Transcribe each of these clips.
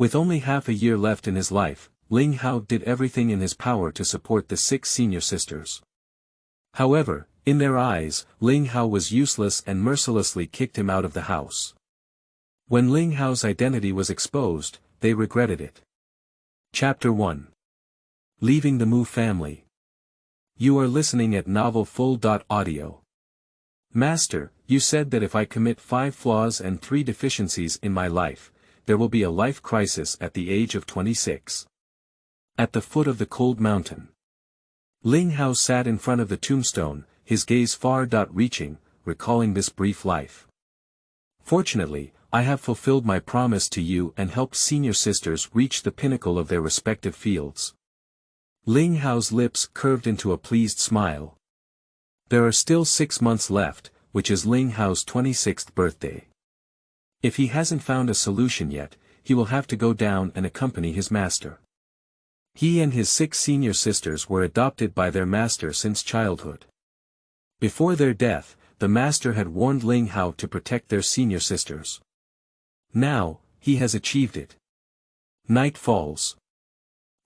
With only half a year left in his life, Ling Hao did everything in his power to support the 6 senior sisters. However, in their eyes, Ling Hao was useless and mercilessly kicked him out of the house. When Ling Hao's identity was exposed, they regretted it. Chapter 1. Leaving the Mu family. You are listening at Novel Full.audio. Master, you said that if I commit 5 flaws and 3 deficiencies in my life, there will be a life crisis at the age of 26. At the foot of the cold mountain. Ling Hao sat in front of the tombstone, his gaze far-reaching, recalling this brief life. Fortunately, I have fulfilled my promise to you and helped senior sisters reach the pinnacle of their respective fields. Ling Hao's lips curved into a pleased smile. There are still 6 months left, which is Ling Hao's 26th birthday. If he hasn't found a solution yet, he will have to go down and accompany his master. He and his 6 senior sisters were adopted by their master since childhood. Before their death, the master had warned Ling Hao to protect their senior sisters. Now, he has achieved it. Night falls.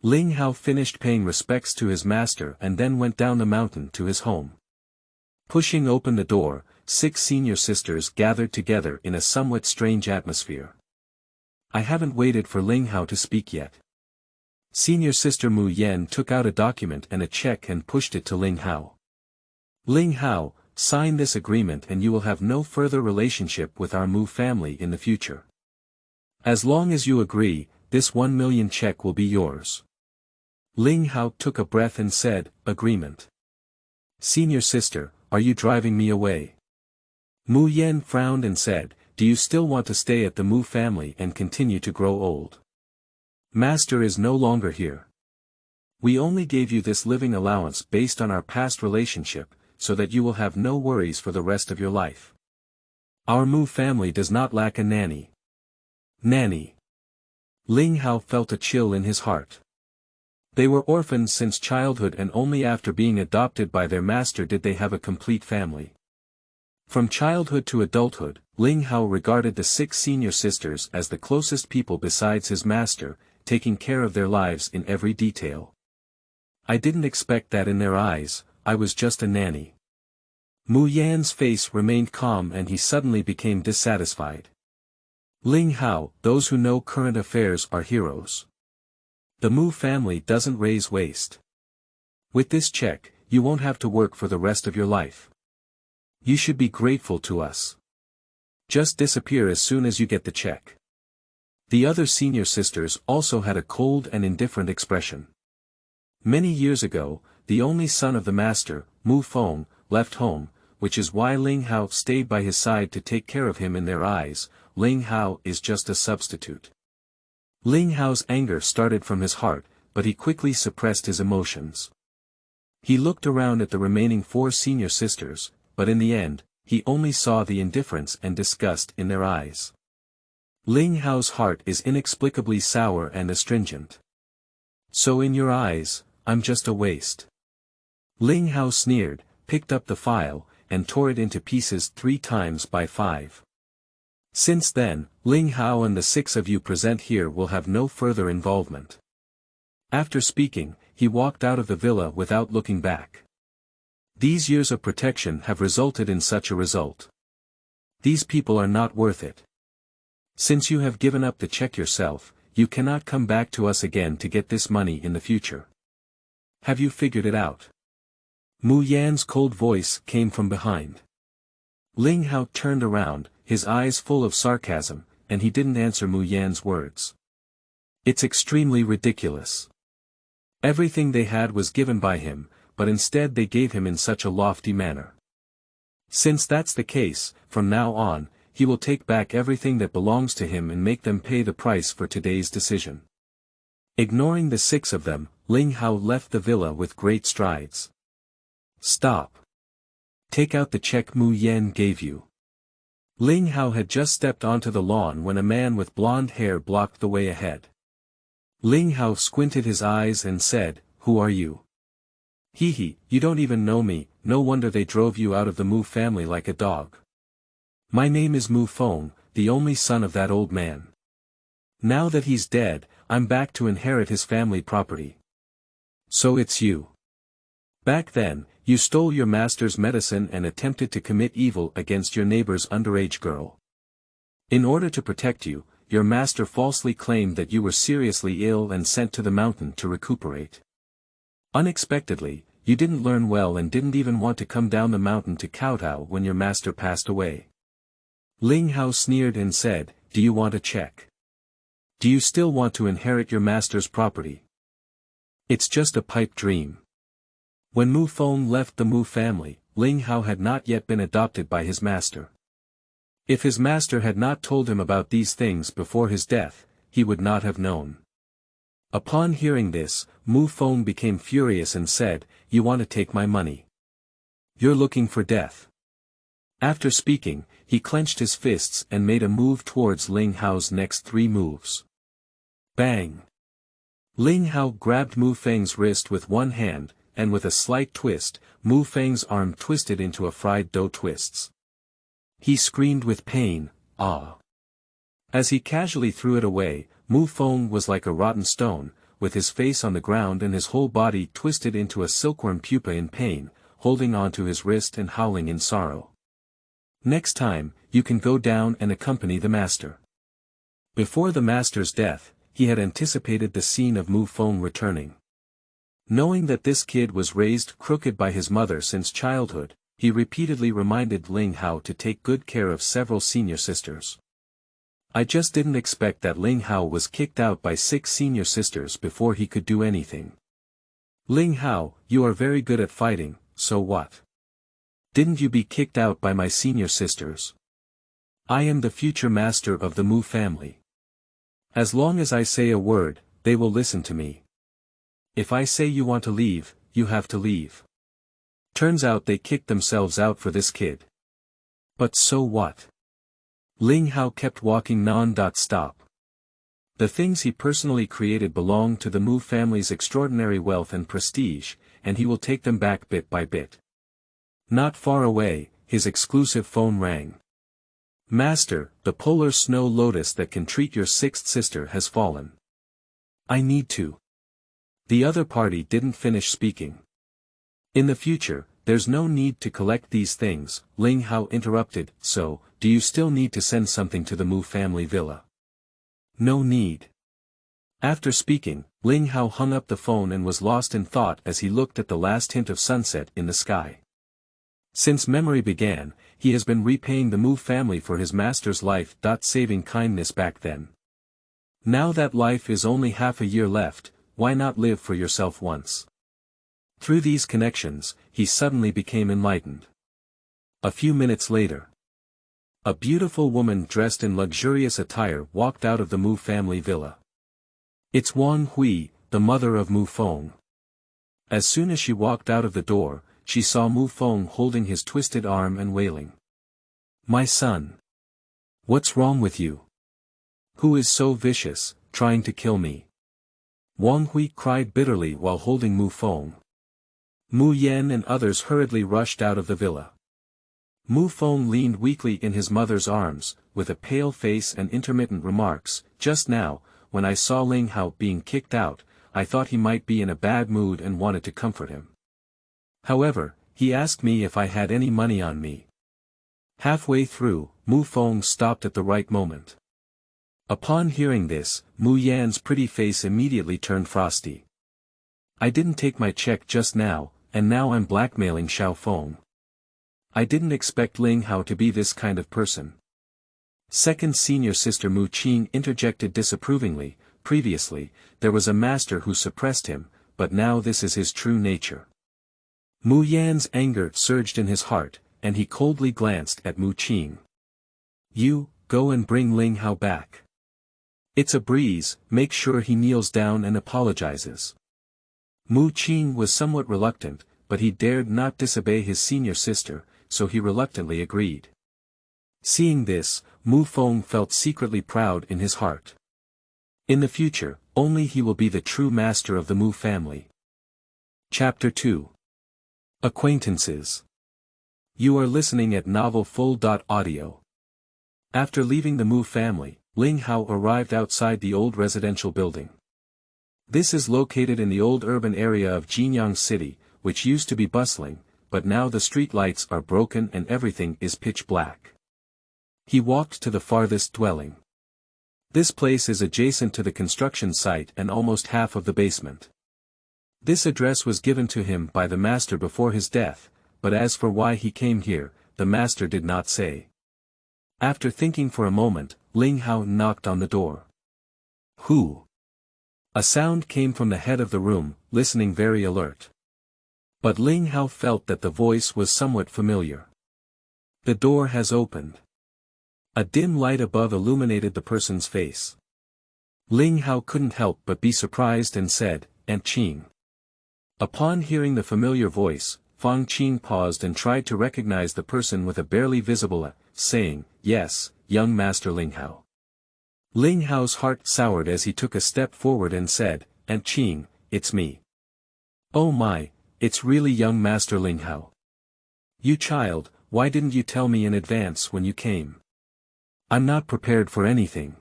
Ling Hao finished paying respects to his master and then went down the mountain to his home. Pushing open the door, 6 senior sisters gathered together in a somewhat strange atmosphere. I haven't waited for Ling Hao to speak yet. Senior sister Mu Yan took out a document and a check and pushed it to Ling Hao. Ling Hao, sign this agreement and you will have no further relationship with our Mu family in the future. As long as you agree, this 1 million check will be yours. Ling Hao took a breath and said, agreement. Senior sister, are you driving me away? Mu Yan frowned and said, do you still want to stay at the Mu family and continue to grow old? Master is no longer here. We only gave you this living allowance based on our past relationship, so that you will have no worries for the rest of your life. Our Mu family does not lack a nanny. Nanny. Ling Hao felt a chill in his heart. They were orphans since childhood and only after being adopted by their master did they have a complete family. From childhood to adulthood, Ling Hao regarded the 6 senior sisters as the closest people besides his master, taking care of their lives in every detail. I didn't expect that in their eyes, I was just a nanny. Mu Yan's face remained calm and he suddenly became dissatisfied. Ling Hao, those who know current affairs are heroes. The Mu family doesn't raise waste. With this check, you won't have to work for the rest of your life. You should be grateful to us. Just disappear as soon as you get the check. The other senior sisters also had a cold and indifferent expression. Many years ago, the only son of the master, Mu Feng, left home, which is why Ling Hao stayed by his side to take care of him. In their eyes, Ling Hao is just a substitute. Ling Hao's anger started from his heart, but he quickly suppressed his emotions. He looked around at the remaining 4 senior sisters, but in the end, he only saw the indifference and disgust in their eyes. Ling Hao's heart is inexplicably sour and astringent. So in your eyes, I'm just a waste. Ling Hao sneered, picked up the file, and tore it into pieces 3 times by 5. Since then, Ling Hao and the 6 of you present here will have no further involvement. After speaking, he walked out of the villa without looking back. These years of protection have resulted in such a result. These people are not worth it. Since you have given up the check yourself, you cannot come back to us again to get this money in the future. Have you figured it out? Mu Yan's cold voice came from behind. Ling Hao turned around, his eyes full of sarcasm, and he didn't answer Mu Yan's words. It's extremely ridiculous. Everything they had was given by him, but instead they gave him in such a lofty manner. Since that's the case, from now on, he will take back everything that belongs to him and make them pay the price for today's decision. Ignoring the 6 of them, Ling Hao left the villa with great strides. Stop. Take out the check Mu Yan gave you. Ling Hao had just stepped onto the lawn when a man with blonde hair blocked the way ahead. Ling Hao squinted his eyes and said, "Who are you?" "Hee, you don't even know me, no wonder they drove you out of the Mu family like a dog. My name is Mu Feng, the only son of that old man." Now that he's dead, I'm back to inherit his family property. So it's you. Back then, you stole your master's medicine and attempted to commit evil against your neighbor's underage girl. In order to protect you, your master falsely claimed that you were seriously ill and sent to the mountain to recuperate. Unexpectedly, you didn't learn well and didn't even want to come down the mountain to kowtow when your master passed away. Ling Hao sneered and said, "Do you want a check? Do you still want to inherit your master's property? It's just a pipe dream." When Mu Feng left the Mu family, Ling Hao had not yet been adopted by his master. If his master had not told him about these things before his death, he would not have known. Upon hearing this, Mu Feng became furious and said, "You want to take my money? You're looking for death." After speaking, he clenched his fists and made a move towards Ling Hao's next 3 moves. Bang! Ling Hao grabbed Mu Feng's wrist with one hand, and with a slight twist, Mu Feng's arm twisted into a fried dough twists. He screamed with pain, "Ah!" As he casually threw it away, Mu Feng was like a rotten stone, with his face on the ground and his whole body twisted into a silkworm pupa in pain, holding onto his wrist and howling in sorrow. "Next time, you can go down and accompany the master." Before the master's death, he had anticipated the scene of Mu Feng returning. Knowing that this kid was raised crooked by his mother since childhood, he repeatedly reminded Ling Hao to take good care of several senior sisters. "I just didn't expect that Ling Hao was kicked out by 6 senior sisters before he could do anything." "Ling Hao, you are very good at fighting, so what? Didn't you be kicked out by my senior sisters? I am the future master of the Mu family. As long as I say a word, they will listen to me. If I say you want to leave, you have to leave." Turns out they kicked themselves out for this kid. But so what? Ling Hao kept walking non-stop. The things he personally created belong to the Mu family's extraordinary wealth and prestige, and he will take them back bit by bit. Not far away, his exclusive phone rang. "Master, the polar snow lotus that can treat your 6th sister has fallen. I need to." The other party didn't finish speaking. "In the future, there's no need to collect these things," Ling Hao interrupted. "So, do you still need to send something to the Mu family villa?" "No need." After speaking, Ling Hao hung up the phone and was lost in thought as he looked at the last hint of sunset in the sky. Since memory began, he has been repaying the Mu family for his master's life-saving kindness back then. Now that life is only half a year left, why not live for yourself once? Through these connections, he suddenly became enlightened. A few minutes later, a beautiful woman dressed in luxurious attire walked out of the Mu family villa. It's Wang Hui, the mother of Mu Feng. As soon as she walked out of the door, she saw Mu Feng holding his twisted arm and wailing. "My son. What's wrong with you? Who is so vicious, trying to kill me?" Wang Hui cried bitterly while holding Mu Feng. Mu Yan and others hurriedly rushed out of the villa. Mu Feng leaned weakly in his mother's arms, with a pale face and intermittent remarks. "Just now, when I saw Ling Hao being kicked out, I thought he might be in a bad mood and wanted to comfort him. However, he asked me if I had any money on me." Halfway through, Mu Feng stopped at the right moment. Upon hearing this, Mu Yan's pretty face immediately turned frosty. "I didn't take my check just now, and now I'm blackmailing Xiao Feng. I didn't expect Ling Hao to be this kind of person." Second senior sister Mu Qing interjected disapprovingly. "Previously, there was a master who suppressed him, but now this is his true nature." Mu Yan's anger surged in his heart, and he coldly glanced at Mu Qing. "You, go and bring Ling Hao back. It's a breeze, make sure he kneels down and apologizes." Mu Qing was somewhat reluctant, but he dared not disobey his senior sister, so he reluctantly agreed. Seeing this, Mu Feng felt secretly proud in his heart. In the future, only he will be the true master of the Mu family. Chapter 2. Acquaintances. You are listening at novelfull.audio. After leaving the Mu family, Ling Hao arrived outside the old residential building. This is located in the old urban area of Jinyang City, which used to be bustling, but now the street lights are broken and everything is pitch black. He walked to the farthest dwelling. This place is adjacent to the construction site and almost half of the basement. This address was given to him by the master before his death, but as for why he came here, the master did not say. After thinking for a moment, Ling Hao knocked on the door. Who? A sound came from the head of the room, listening very alert. But Ling Hao felt that the voice was somewhat familiar. The door has opened. A dim light above illuminated the person's face. Ling Hao couldn't help but be surprised and said, "Aunt Qing." Upon hearing the familiar voice, Fang Qing paused and tried to recognize the person with a barely visible saying, "Yes, young Master Ling Hao." Ling Hao's heart soured as he took a step forward and said, "Aunt Qing, it's me." "Oh my, it's really young Master Ling Hao. You child, why didn't you tell me in advance when you came? I'm not prepared for anything."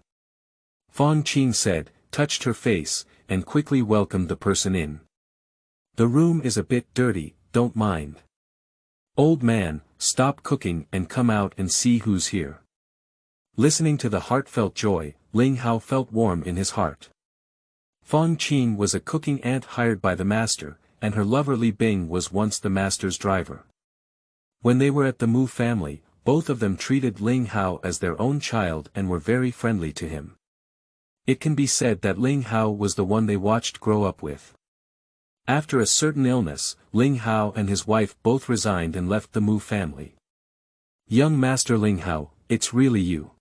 Fang Qing said, touched her face, and quickly welcomed the person in. "The room is a bit dirty, don't mind. Old man, stop cooking and come out and see who's here." Listening to the heartfelt joy, Ling Hao felt warm in his heart. Fang Qing was a cooking aunt hired by the master, and her lover Li Bing was once the master's driver. When they were at the Mu family, both of them treated Ling Hao as their own child and were very friendly to him. It can be said that Ling Hao was the one they watched grow up with. After a certain illness, Ling Hao and his wife both resigned and left the Mu family. "Young Master Ling Hao, it's really you."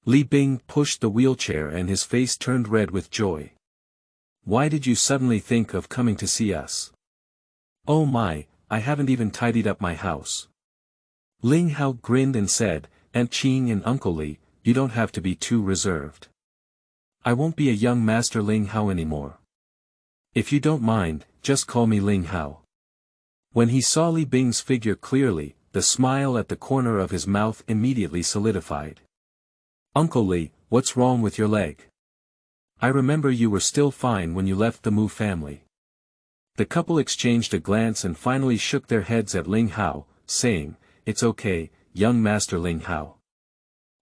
Li Bing pushed the wheelchair and his face turned red with joy. "Why did you suddenly think of coming to see us?" "Oh my, I haven't even tidied up my house." Ling Hao grinned and said, "Aunt Qing and Uncle Li, you don't have to be too reserved. I won't be a young Master Ling Hao anymore. If you don't mind, just call me Ling Hao." When he saw Li Bing's figure clearly, the smile at the corner of his mouth immediately solidified. "Uncle Li, what's wrong with your leg? I remember you were still fine when you left the Mu family." The couple exchanged a glance and finally shook their heads at Ling Hao, saying, "It's okay, young Master Ling Hao.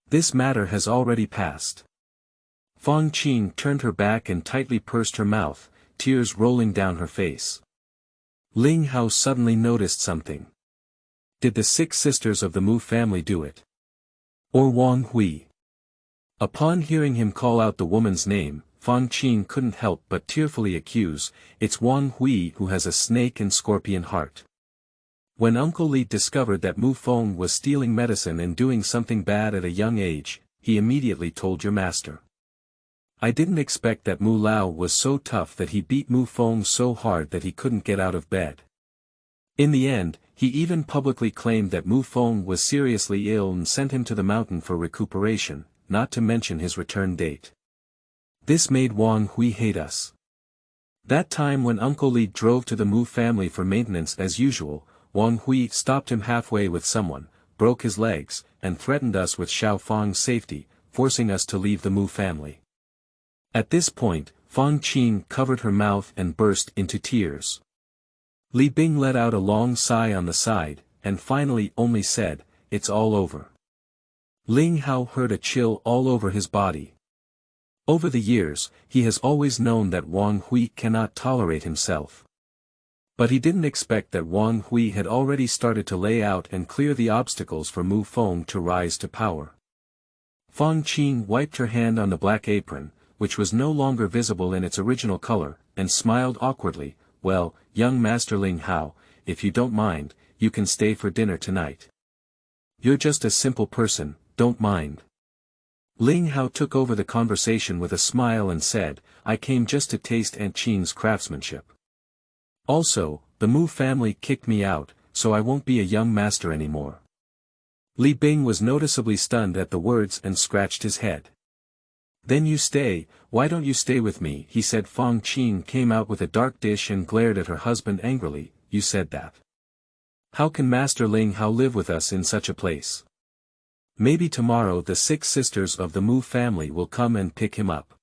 This matter has already passed." Fang Qing turned her back and tightly pursed her mouth, tears rolling down her face. Ling Hao suddenly noticed something. Did the 6 sisters of the Mu family do it? Or Wang Hui? Upon hearing him call out the woman's name, Fang Qing couldn't help but tearfully accuse, "It's Wang Hui who has a snake and scorpion heart." When Uncle Li discovered that Mu Feng was stealing medicine and doing something bad at a young age, he immediately told your master. "I didn't expect that Mu Lao was so tough that he beat Mu Feng so hard that he couldn't get out of bed." In the end, he even publicly claimed that Mu Feng was seriously ill and sent him to the mountain for recuperation, not to mention his return date. This made Wang Hui hate us. That time when Uncle Li drove to the Mu family for maintenance as usual, Wang Hui stopped him halfway with someone, broke his legs, and threatened us with Xiao Fang's safety, forcing us to leave the Mu family. At this point, Fang Qing covered her mouth and burst into tears. Li Bing let out a long sigh on the side, and finally only said, "It's all over." Ling Hao heard a chill all over his body. Over the years, he has always known that Wang Hui cannot tolerate himself. But he didn't expect that Wang Hui had already started to lay out and clear the obstacles for Mu Feng to rise to power. Fang Qing wiped her hand on the black apron, which was no longer visible in its original color, and smiled awkwardly. "Well, young Master Ling Hao, if you don't mind, you can stay for dinner tonight. You're just a simple person, don't mind." Ling Hao took over the conversation with a smile and said, "I came just to taste Aunt Qing's craftsmanship. Also, the Mu family kicked me out, so I won't be a young master anymore." Li Bing was noticeably stunned at the words and scratched his head. "Then you stay, why don't you stay with me?" he said. Fang Qing came out with a dark dish and glared at her husband angrily. "You said that. How can Master Ling Hao live with us in such a place?" Maybe tomorrow the 6 sisters of the Mu family will come and pick him up.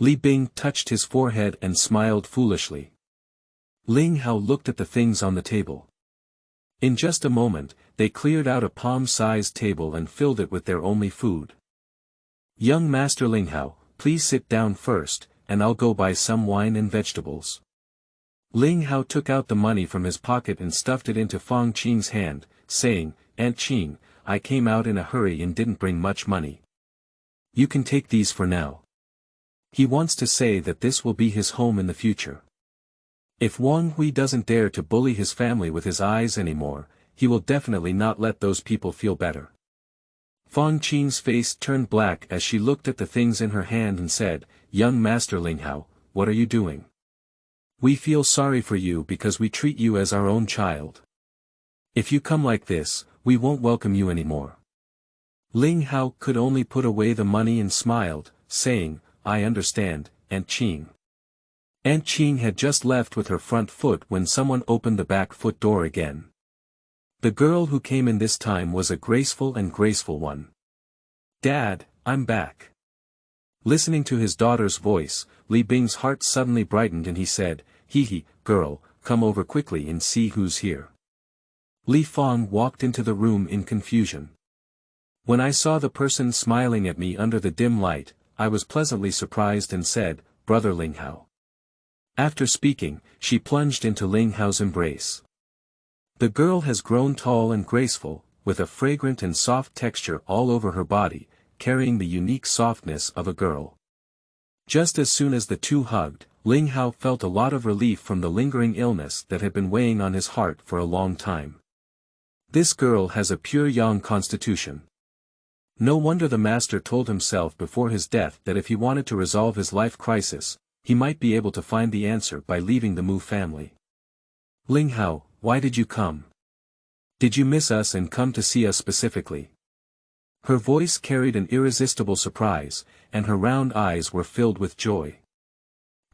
Li Bing touched his forehead and smiled foolishly. Ling Hao looked at the things on the table. In just a moment, they cleared out a palm-sized table and filled it with their only food. Young Master Ling Hao, please sit down first, and I'll go buy some wine and vegetables. Ling Hao took out the money from his pocket and stuffed it into Fang Qing's hand, saying, Aunt Qing, I came out in a hurry and didn't bring much money. You can take these for now. He wants to say that this will be his home in the future. If Wang Hui doesn't dare to bully his family with his eyes anymore, he will definitely not let those people feel better. Fang Qing's face turned black as she looked at the things in her hand and said, Young Master Ling Hao, what are you doing? We feel sorry for you because we treat you as our own child. If you come like this, we won't welcome you anymore. Ling Hao could only put away the money and smiled, saying, I understand, Aunt Qing. Aunt Qing had just left with her front foot when someone opened the back foot door again. The girl who came in this time was a graceful one. Dad, I'm back. Listening to his daughter's voice, Li Bing's heart suddenly brightened and he said, Hee, girl, come over quickly and see who's here. Li Fang walked into the room in confusion. When I saw the person smiling at me under the dim light, I was pleasantly surprised and said, Brother Ling Hao. After speaking, she plunged into Ling Hao's embrace. The girl has grown tall and graceful, with a fragrant and soft texture all over her body, carrying the unique softness of a girl. Just as soon as the two hugged, Ling Hao felt a lot of relief from the lingering illness that had been weighing on his heart for a long time. This girl has a pure yang constitution. No wonder the master told himself before his death that if he wanted to resolve his life crisis, he might be able to find the answer by leaving the Mu family. Ling Hao, why did you come? Did you miss us and come to see us specifically? Her voice carried an irresistible surprise, and her round eyes were filled with joy.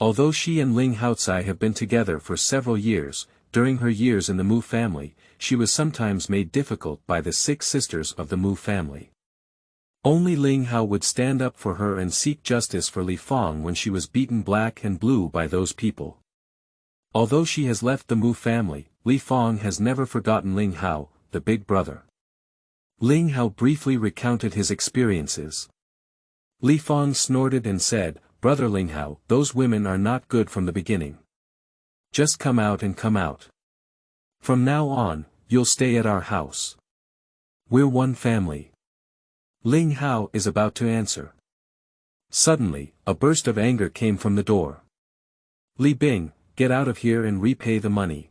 Although she and Ling Haotsai have been together for several years, during her years in the Mu family, she was sometimes made difficult by the 6 sisters of the Mu family. Only Ling Hao would stand up for her and seek justice for Li Fang when she was beaten black and blue by those people. Although she has left the Mu family, Li Fang has never forgotten Ling Hao, the big brother. Ling Hao briefly recounted his experiences. Li Fang snorted and said, Brother Ling Hao, those women are not good from the beginning. Just come out and come out. From now on, you'll stay at our house. We're one family. Ling Hao is about to answer. Suddenly, a burst of anger came from the door. Li Bing, get out of here and repay the money.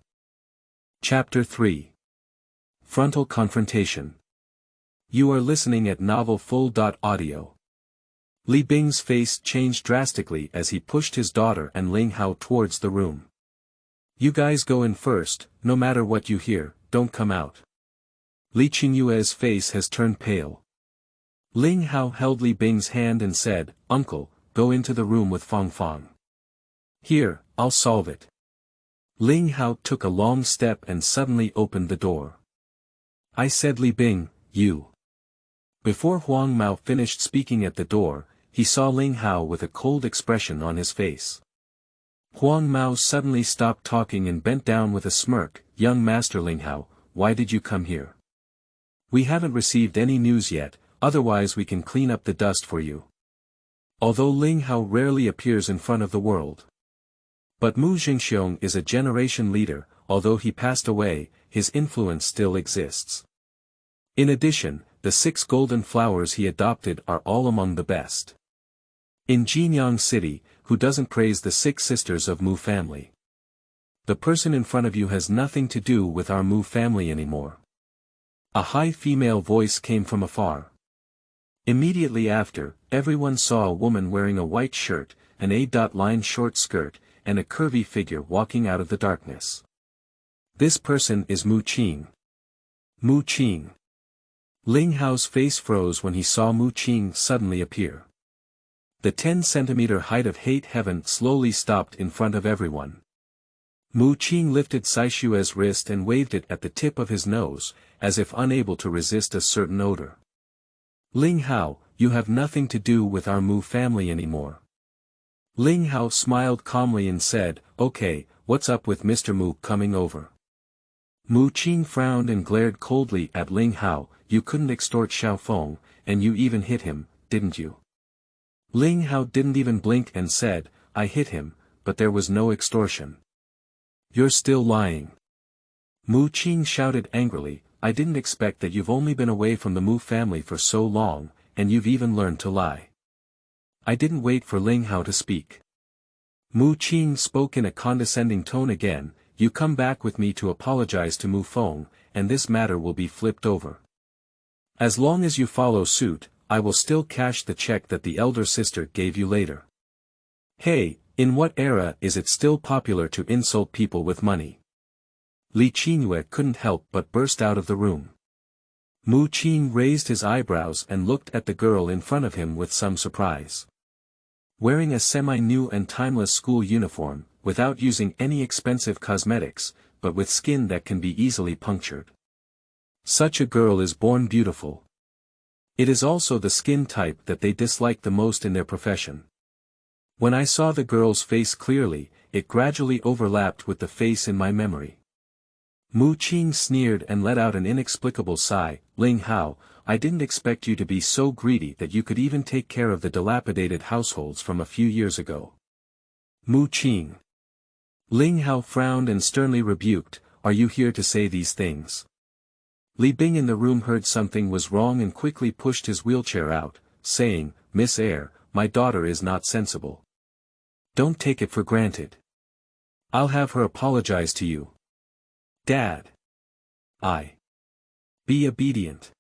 Chapter 3. Frontal Confrontation. You are listening at Novel Full.audio. Li Bing's face changed drastically as he pushed his daughter and Ling Hao towards the room. You guys go in first, no matter what you hear, don't come out. Li Qingyue's face has turned pale. Ling Hao held Li Bing's hand and said, Uncle, go into the room with Fang Fang. Here, I'll solve it. Ling Hao took a long step and suddenly opened the door. I said Li Bing, you. Before Huang Mao finished speaking at the door, he saw Ling Hao with a cold expression on his face. Huang Mao suddenly stopped talking and bent down with a smirk, Young Master Ling Hao, why did you come here? We haven't received any news yet, otherwise we can clean up the dust for you. Although Ling Hao rarely appears in front of the world. But Mu Jingxiong is a generation leader, although he passed away, his influence still exists. In addition, the 6 golden flowers he adopted are all among the best. In Jinyang City, who doesn't praise the 6 sisters of Mu family? The person in front of you has nothing to do with our Mu family anymore. A high female voice came from afar. Immediately after, everyone saw a woman wearing a white shirt, an A-line short skirt, and a curvy figure walking out of the darkness. This person is Mu Qing. Mu Qing. Ling Hao's face froze when he saw Mu Qing suddenly appear. The 10-centimeter height of hate heaven slowly stopped in front of everyone. Mu Qing lifted Saishue's wrist and waved it at the tip of his nose, as if unable to resist a certain odor. Ling Hao, you have nothing to do with our Mu family anymore. Ling Hao smiled calmly and said, okay, what's up with Mr. Mu coming over? Mu Qing frowned and glared coldly at Ling Hao. You couldn't extort Xiaofeng, and you even hit him, didn't you? Ling Hao didn't even blink and said, I hit him, but there was no extortion. You're still lying. Mu Qing shouted angrily, I didn't expect that you've only been away from the Mu family for so long, and you've even learned to lie. I didn't wait for Ling Hao to speak. Mu Qing spoke in a condescending tone again, you come back with me to apologize to Mu Feng, and this matter will be flipped over. As long as you follow suit, I will still cash the check that the elder sister gave you later. Hey, in what era is it still popular to insult people with money? Li Qingyue couldn't help but burst out of the room. Mu Qing raised his eyebrows and looked at the girl in front of him with some surprise. Wearing a semi-new and timeless school uniform, without using any expensive cosmetics, but with skin that can be easily punctured. Such a girl is born beautiful. It is also the skin type that they dislike the most in their profession. When I saw the girl's face clearly, it gradually overlapped with the face in my memory. Mu Qing sneered and let out an inexplicable sigh, Ling Hao, I didn't expect you to be so greedy that you could even take care of the dilapidated households from a few years ago. Mu Qing. Ling Hao frowned and sternly rebuked, are you here to say these things? Li Bing in the room heard something was wrong and quickly pushed his wheelchair out, saying, Miss Eyre, my daughter is not sensible. Don't take it for granted. I'll have her apologize to you. Dad. Be obedient.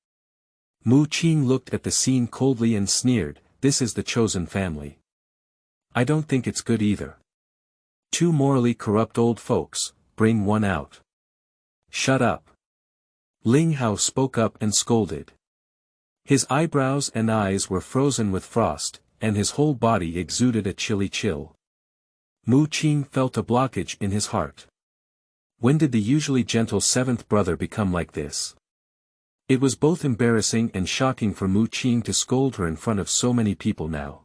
Mu Qing looked at the scene coldly and sneered, this is the chosen family. I don't think it's good either. Two morally corrupt old folks, bring one out. Shut up. Ling Hao spoke up and scolded. His eyebrows and eyes were frozen with frost, and his whole body exuded a chilly chill. Mu Qing felt a blockage in his heart. When did the usually gentle seventh brother become like this? It was both embarrassing and shocking for Mu Qing to scold her in front of so many people now.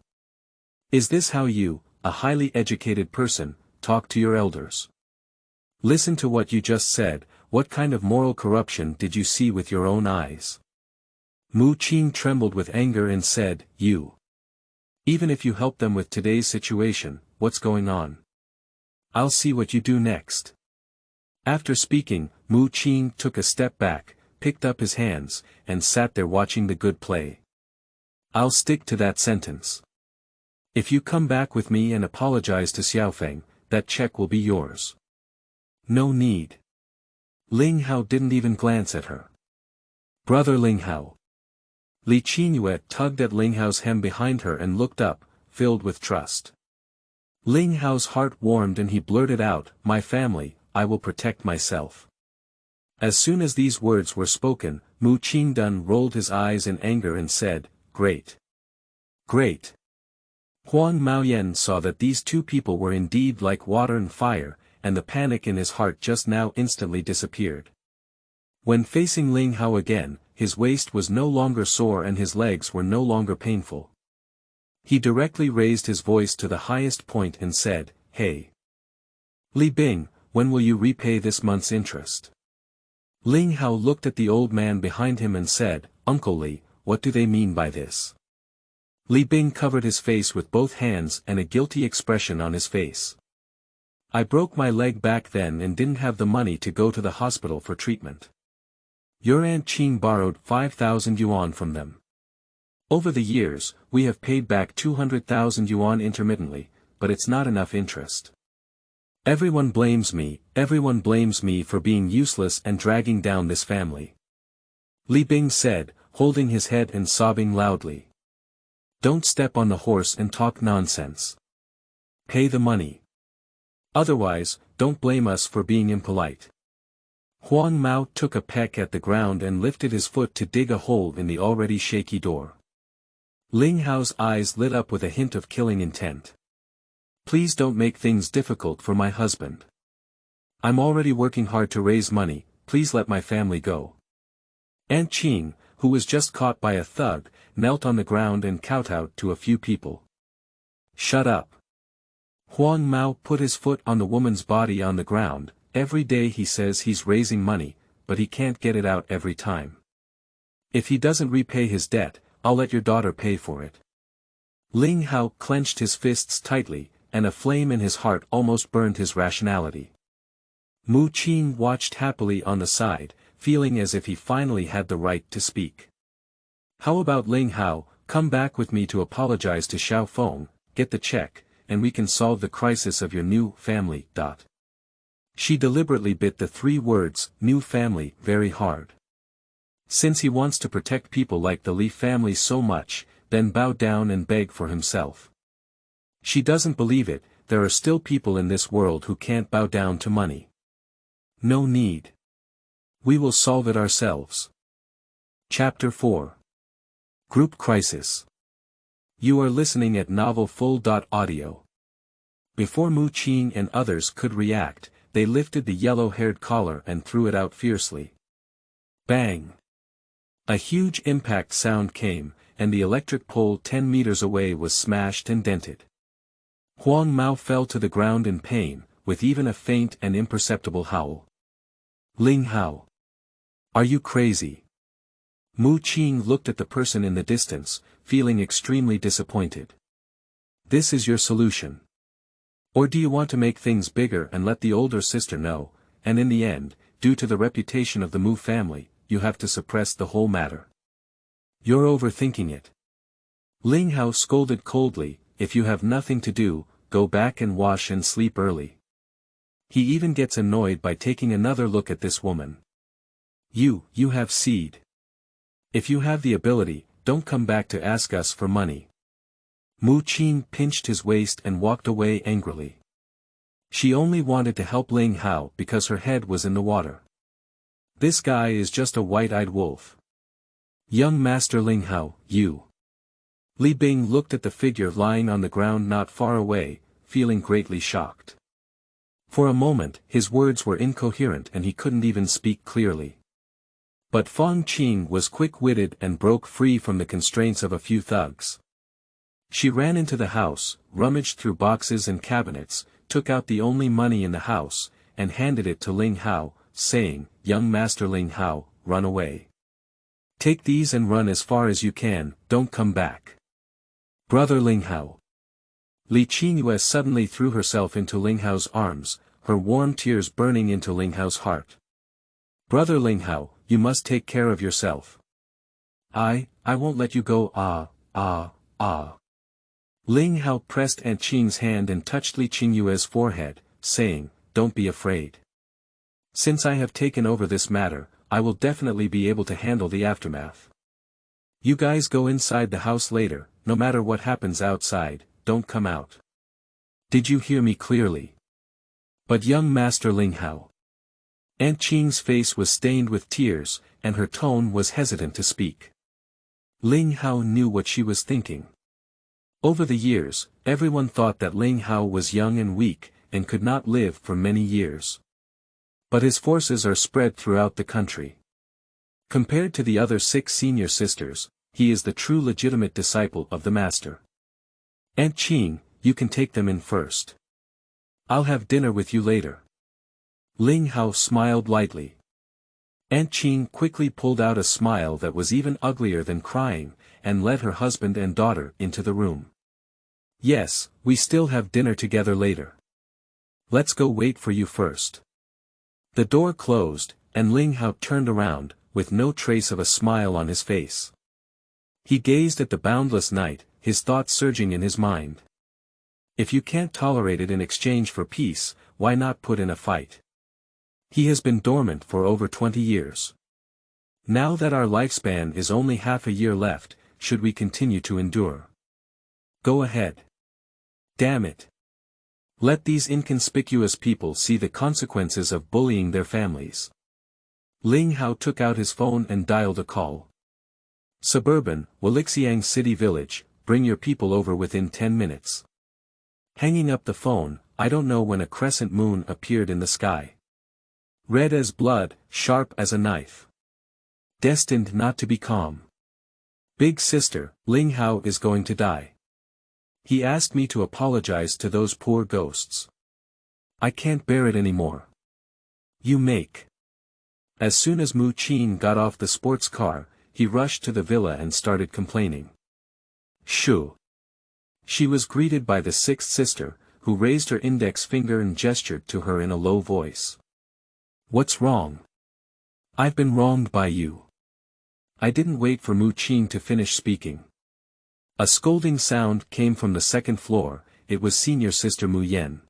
Is this how you, a highly educated person, talk to your elders? Listen to what you just said, what kind of moral corruption did you see with your own eyes? Mu Qing trembled with anger and said, you. Even if you help them with today's situation, what's going on? I'll see what you do next. After speaking, Mu Qing took a step back, picked up his hands, and sat there watching the good play. I'll stick to that sentence. If you come back with me and apologize to Xiaofeng, that check will be yours. No need. Ling Hao didn't even glance at her. Brother Ling Hao. Li Qingyue tugged at Ling Hao's hem behind her and looked up, filled with trust. Ling Hao's heart warmed and he blurted out, my family, I will protect myself. As soon as these words were spoken, Mu Qingdun rolled his eyes in anger and said, great. Great. Huang Maoyan saw that these two people were indeed like water and fire, and the panic in his heart just now instantly disappeared. When facing Ling Hao again, his waist was no longer sore and his legs were no longer painful. He directly raised his voice to the highest point and said, hey. Li Bing, when will you repay this month's interest? Ling Hao looked at the old man behind him and said, Uncle Li, what do they mean by this? Li Bing covered his face with both hands and a guilty expression on his face. I broke my leg back then and didn't have the money to go to the hospital for treatment. Your Aunt Qing borrowed 5,000 yuan from them. Over the years, we have paid back 200,000 yuan intermittently, but it's not enough interest. Everyone blames me for being useless and dragging down this family. Li Bing said, holding his head and sobbing loudly. Don't step on the horse and talk nonsense. Pay the money. Otherwise, don't blame us for being impolite. Huang Mao took a peck at the ground and lifted his foot to dig a hole in the already shaky door. Ling Hao's eyes lit up with a hint of killing intent. Please don't make things difficult for my husband. I'm already working hard to raise money, please let my family go. Aunt Qing, who was just caught by a thug, knelt on the ground and kowtowed to a few people. "Shut up." Huang Mao put his foot on the woman's body on the ground. "Every day he says he's raising money, but he can't get it out every time. If he doesn't repay his debt, I'll let your daughter pay for it." Ling Hao clenched his fists tightly, and a flame in his heart almost burned his rationality. Mu Qing watched happily on the side, feeling as if he finally had the right to speak. "How about Ling Hao, come back with me to apologize to Xiao Feng, get the check, and we can solve the crisis of your new family." She deliberately bit the 3 words, new family, very hard. Since he wants to protect people like the Li family so much, then bow down and beg for himself. She doesn't believe it, there are still people in this world who can't bow down to money. No need. We will solve it ourselves. Chapter 4. Group Crisis. You are listening at novelfull.audio. Before Mu Qing and others could react, they lifted the yellow-haired collar and threw it out fiercely. Bang! A huge impact sound came, and the electric pole 10 meters away was smashed and dented. Huang Mao fell to the ground in pain, with even a faint and imperceptible howl. "Ling Hao. Are you crazy?" Mu Qing looked at the person in the distance, feeling extremely disappointed. "This is your solution? Or do you want to make things bigger and let the older sister know, and in the end, due to the reputation of the Mu family, you have to suppress the whole matter? You're overthinking it." Ling Hao scolded coldly, "If you have nothing to do, go back and wash and sleep early." He even gets annoyed by taking another look at this woman. You have seed. If you have the ability, don't come back to ask us for money." Mu Qing pinched his waist and walked away angrily. She only wanted to help Ling Hao because her head was in the water. This guy is just a white-eyed wolf. "Young Master Ling Hao, you." Li Bing looked at the figure lying on the ground not far away, feeling greatly shocked. For a moment, his words were incoherent and he couldn't even speak clearly. But Fang Qing was quick-witted and broke free from the constraints of a few thugs. She ran into the house, rummaged through boxes and cabinets, took out the only money in the house, and handed it to Ling Hao, saying, "Young Master Ling Hao, run away. Take these and run as far as you can, don't come back." "Brother Ling Hao." Li Qingyue suddenly threw herself into Ling Hao's arms, her warm tears burning into Ling Hao's heart. "Brother Ling Hao, you must take care of yourself. I won't let you go." Ling Hao pressed Aunt Qing's hand and touched Li Qingyue's forehead, saying, "Don't be afraid. Since I have taken over this matter, I will definitely be able to handle the aftermath. You guys go inside the house later, no matter what happens outside, don't come out. Did you hear me clearly?" "But young Master Ling Hao." Aunt Qing's face was stained with tears, and her tone was hesitant to speak. Ling Hao knew what she was thinking. Over the years, everyone thought that Ling Hao was young and weak, and could not live for many years. But his forces are spread throughout the country. Compared to the other 6 senior sisters, he is the true legitimate disciple of the master. "Aunt Qing, you can take them in first. I'll have dinner with you later." Ling Hao smiled lightly. Aunt Qing quickly pulled out a smile that was even uglier than crying, and led her husband and daughter into the room. "Yes, we still have dinner together later. Let's go wait for you first." The door closed, and Ling Hao turned around, with no trace of a smile on his face. He gazed at the boundless night, his thoughts surging in his mind. If you can't tolerate it in exchange for peace, why not put in a fight? He has been dormant for over 20 years. Now that our lifespan is only half a year left, should we continue to endure? Go ahead. Damn it. Let these inconspicuous people see the consequences of bullying their families. Ling Hao took out his phone and dialed a call. Suburban, Walixiang City Village, bring your people over within 10 minutes. Hanging up the phone, I don't know when a crescent moon appeared in the sky. Red as blood, sharp as a knife. destined not to be calm. Big sister, Ling Hao is going to die. He asked me to apologize to those poor ghosts. I can't bear it anymore. You make. As soon as Mu Qin got off the sports car, he rushed to the villa and started complaining. Shoo. She was greeted by the sixth sister, who raised her index finger and gestured to her in a low voice. What's wrong? I've been wronged by you. I didn't wait for Mu Qin to finish speaking. A scolding sound came from the second floor. It was senior sister Mu Yan.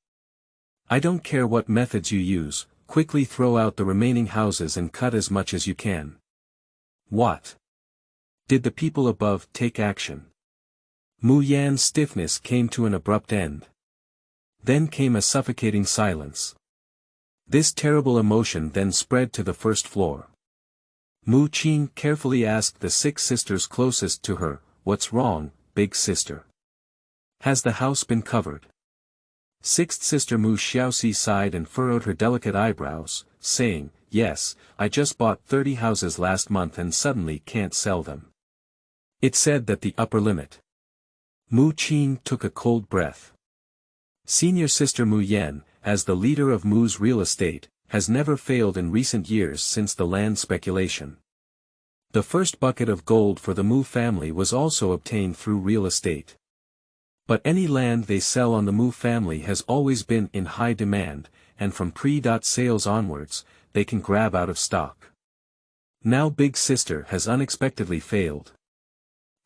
I don't care what methods you use, quickly throw out the remaining houses and cut as much as you can. What? Did the people above take action? Mu Yan's stiffness came to an abrupt end. Then came a suffocating silence. This terrible emotion then spread to the first floor. Mu Qin carefully asked the six sisters closest to her, what's wrong, big sister? Has the house been covered? Sixth sister Mu Xiaoxi sighed and furrowed her delicate eyebrows, saying, yes, I just bought 30 houses last month and suddenly can't sell them. It said that the upper limit. Mu Qin took a cold breath. Senior sister Mu Yan, as the leader of Mu's real estate, has never failed in recent years since the land speculation. The first bucket of gold for the Mu family was also obtained through real estate. But any land they sell on the Mu family has always been in high demand, and from pre-sales onwards, they can grab out of stock. Now big sister has unexpectedly failed.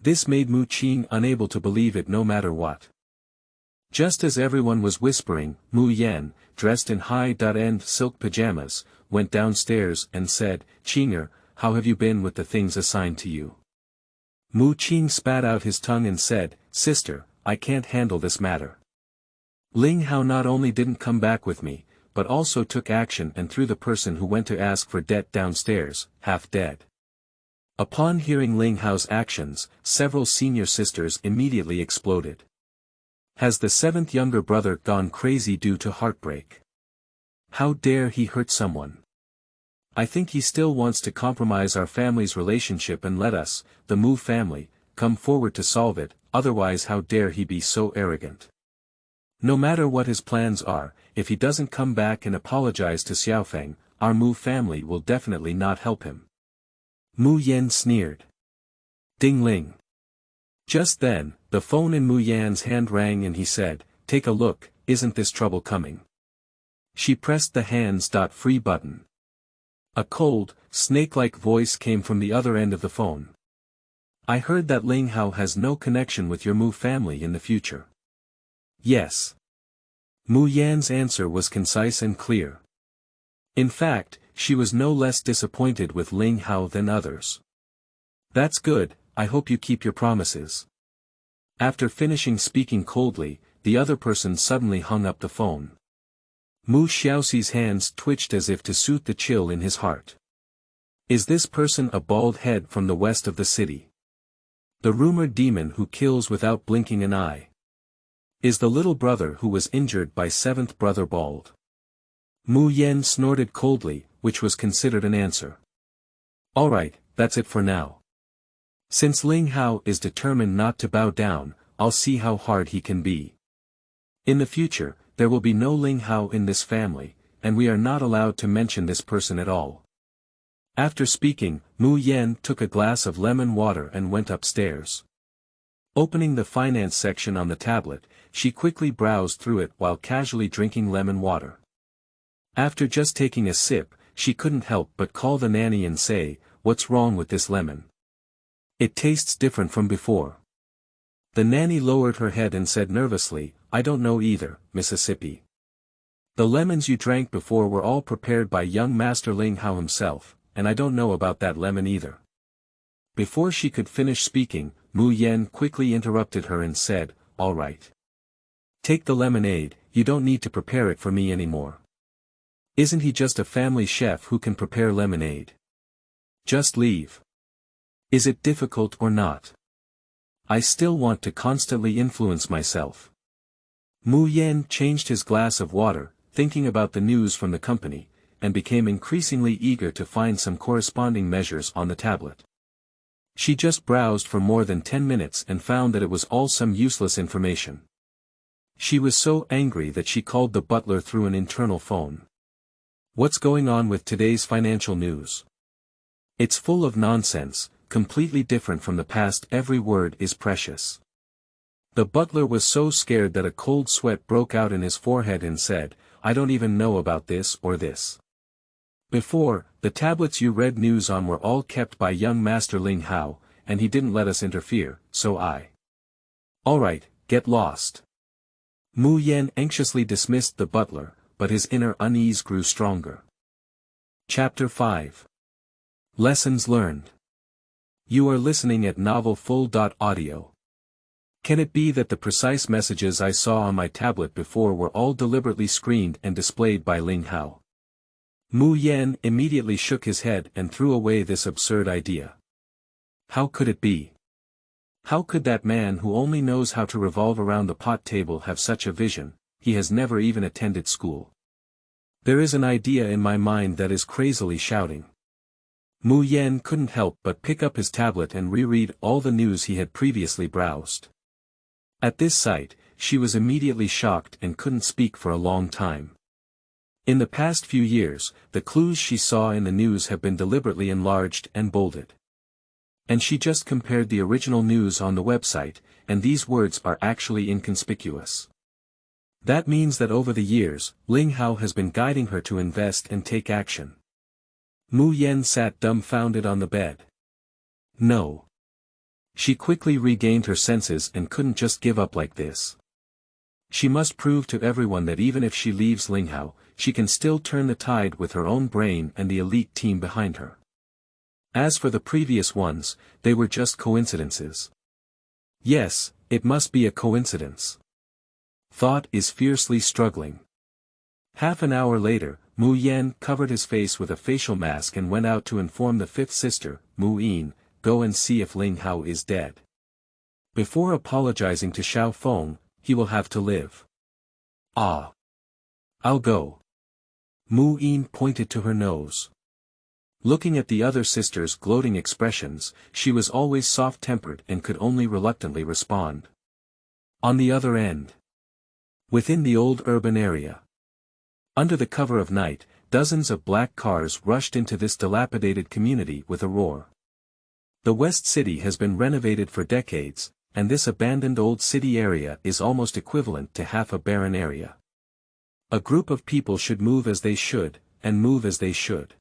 This made Mu Qin unable to believe it no matter what. Just as everyone was whispering, Mu Yan, dressed in high-end silk pajamas, went downstairs and said, Qing'er, how have you been with the things assigned to you? Mu Qin spat out his tongue and said, sister, I can't handle this matter. Ling Hao not only didn't come back with me, but also took action and threw the person who went to ask for debt downstairs, half dead. Upon hearing Ling Hao's actions, several senior sisters immediately exploded. Has the seventh younger brother gone crazy due to heartbreak? How dare he hurt someone? I think he still wants to compromise our family's relationship and let us, the Mu family, come forward to solve it, otherwise how dare he be so arrogant? No matter what his plans are, if he doesn't come back and apologize to Xiaofeng, our Mu family will definitely not help him. Mu Yan sneered. Ding ling. Just then, the phone in Mu Yan's hand rang and he said, take a look, isn't this trouble coming? She pressed the hands-free button. A cold, snake-like voice came from the other end of the phone. I heard that Ling Hao has no connection with your Mu family in the future. Yes. Mu Yan's answer was concise and clear. In fact, she was no less disappointed with Ling Hao than others. That's good, I hope you keep your promises. After finishing speaking coldly, the other person suddenly hung up the phone. Mu Xiaoxi's hands twitched as if to soothe the chill in his heart. Is this person a bald head from the west of the city? The rumored demon who kills without blinking an eye? Is the little brother who was injured by seventh brother bald? Mu Yan snorted coldly, which was considered an answer. Alright, that's it for now. Since Ling Hao is determined not to bow down, I'll see how hard he can be. In the future, there will be no Ling Hao in this family, and we are not allowed to mention this person at all. After speaking, Mu Yan took a glass of lemon water and went upstairs. Opening the finance section on the tablet, she quickly browsed through it while casually drinking lemon water. After just taking a sip, she couldn't help but call the nanny and say, what's wrong with this lemon? It tastes different from before. The nanny lowered her head and said nervously, I don't know either, Mississippi. The lemons you drank before were all prepared by young Master Ling Hao himself, and I don't know about that lemon either. Before she could finish speaking, Mu Yan quickly interrupted her and said, all right. Take the lemonade, you don't need to prepare it for me anymore. Isn't he just a family chef who can prepare lemonade? Just leave. Is it difficult or not? I still want to constantly influence myself. Mu Yan changed his glass of water, thinking about the news from the company. and became increasingly eager to find some corresponding measures on the tablet. She just browsed for more than 10 minutes and found that it was all some useless information. She was so angry that she called the butler through an internal phone. "What's going on with today's financial news? It's full of nonsense, completely different from the past. Every word is precious." The butler was so scared that a cold sweat broke out in his forehead and said, "I don't even know about this or this. Before, the tablets you read news on were all kept by young Master Ling Hao, and he didn't let us interfere, so I—" "All right, get lost." Mu Yan anxiously dismissed the butler, but his inner unease grew stronger. Chapter 5. Lessons Learned. You are listening at novelfull.audio. Can it be that the precise messages I saw on my tablet before were all deliberately screened and displayed by Ling Hao? Mu Yan immediately shook his head and threw away this absurd idea. How could it be? How could that man who only knows how to revolve around the pot table have such a vision? He has never even attended school. There is an idea in my mind that is crazily shouting. Mu Yan couldn't help but pick up his tablet and reread all the news he had previously browsed. At this sight, she was immediately shocked and couldn't speak for a long time. In the past few years, the clues she saw in the news have been deliberately enlarged and bolded. And she just compared the original news on the website, and these words are actually inconspicuous. That means that over the years, Ling Hao has been guiding her to invest and take action. Mu Yan sat dumbfounded on the bed. No. She quickly regained her senses and couldn't just give up like this. She must prove to everyone that even if she leaves Ling Hao, she can still turn the tide with her own brain and the elite team behind her. As for the previous ones, they were just coincidences. Yes, it must be a coincidence. Thought is fiercely struggling. Half an hour later, Mu Yan covered his face with a facial mask and went out to inform the fifth sister, Mu Yin, "Go and see if Ling Hao is dead. Before apologizing to Xiao Feng, he will have to live." "Ah. I'll go." Mu Yin pointed to her nose. Looking at the other sister's gloating expressions, she was always soft-tempered and could only reluctantly respond. On the other end. Within the old urban area. Under the cover of night, dozens of black cars rushed into this dilapidated community with a roar. The West City has been renovated for decades, and this abandoned old city area is almost equivalent to half a barren area. A group of people should move as they should, and move as they should.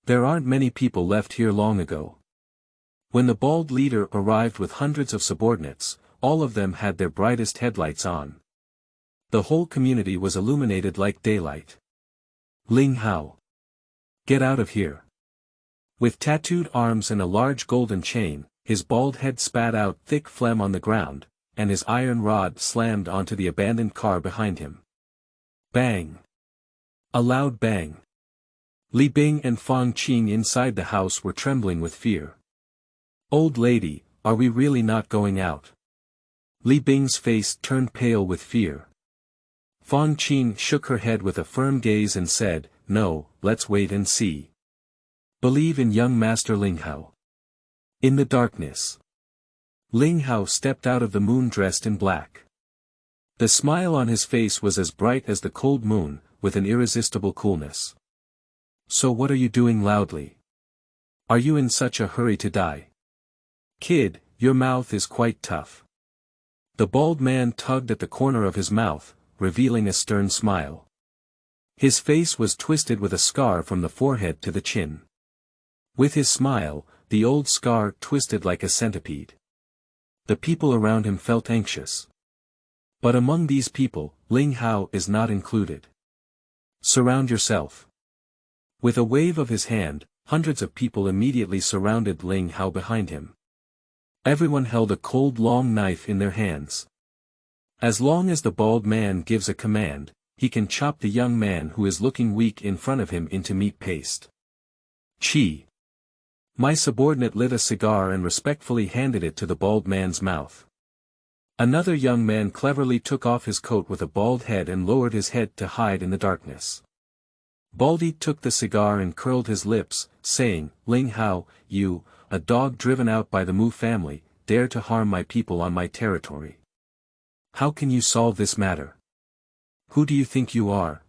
There aren't many people left here long ago. When the bald leader arrived with hundreds of subordinates, all of them had their brightest headlights on. The whole community was illuminated like daylight. "Ling Hao. Get out of here." With tattooed arms and a large golden chain, his bald head spat out thick phlegm on the ground, and his iron rod slammed onto the abandoned car behind him. Bang. A loud bang. Li Bing and Fang Qing inside the house were trembling with fear. "Old lady, are we really not going out?" Li Bing's face turned pale with fear. Fang Qing shook her head with a firm gaze and said, "No, let's wait and see. Believe in young Master Ling Hao." In the darkness, Ling Hao stepped out of the moon dressed in black. The smile on his face was as bright as the cold moon, with an irresistible coolness. "So what are you doing loudly? Are you in such a hurry to die? Kid, your mouth is quite tough." The bald man tugged at the corner of his mouth, revealing a stern smile. His face was twisted with a scar from the forehead to the chin. With his smile, the old scar twisted like a centipede. The people around him felt anxious. But among these people, Ling Hao is not included. "Surround yourself." With a wave of his hand, hundreds of people immediately surrounded Ling Hao behind him. Everyone held a cold long knife in their hands. As long as the bald man gives a command, he can chop the young man who is looking weak in front of him into meat paste. "Chi." My subordinate lit a cigar and respectfully handed it to the bald man's mouth. Another young man cleverly took off his coat with a bald head and lowered his head to hide in the darkness. Baldy took the cigar and curled his lips, saying, Ling Hao, you, a dog driven out by the Mu family, dare to harm my people on my territory. How can you solve this matter? Who do you think you are,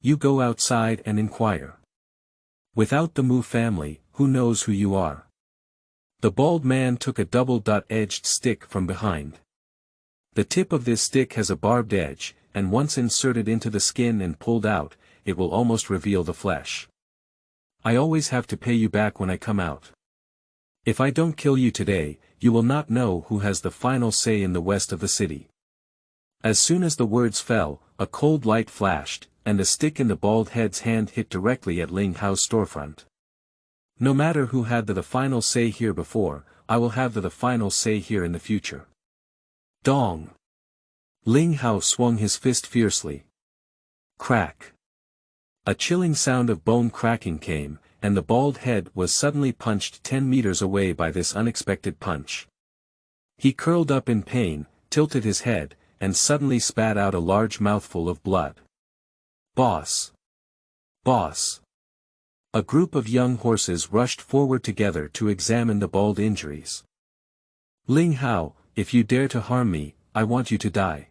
You go outside and inquire. Without the Mu family, who knows who you are? The bald man took a double-edged stick from behind. The tip of this stick has a barbed edge, and once inserted into the skin and pulled out, it will almost reveal the flesh. I always have to pay you back when I come out. If I don't kill you today, you will not know who has the final say in the west of the city. As soon as the words fell, a cold light flashed, and the stick in the bald head's hand hit directly at Ling Hao's storefront. No matter who had the final say here before, I will have the final say here in the future. Dong! Ling Hao swung his fist fiercely. Crack! A chilling sound of bone cracking came, and the bald head was suddenly punched 10 meters away by this unexpected punch. He curled up in pain, tilted his head, and suddenly spat out a large mouthful of blood. Boss! Boss! A group of young horses rushed forward together to examine the bald injuries. Ling Hao, if you dare to harm me, I want you to die.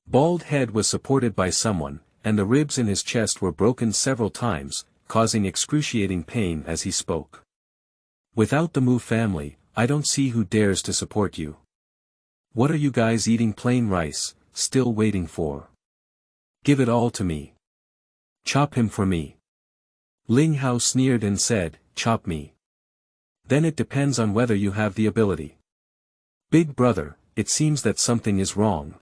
Bald head was supported by someone, and the ribs in his chest were broken several times, causing excruciating pain as he spoke. Without the Mu family, I don't see who dares to support you. What are you guys eating plain rice, still waiting for? Give it all to me. Chop him for me. Ling Hao sneered and said, chop me. Then it depends on whether you have the ability. Big brother, it seems that something is wrong.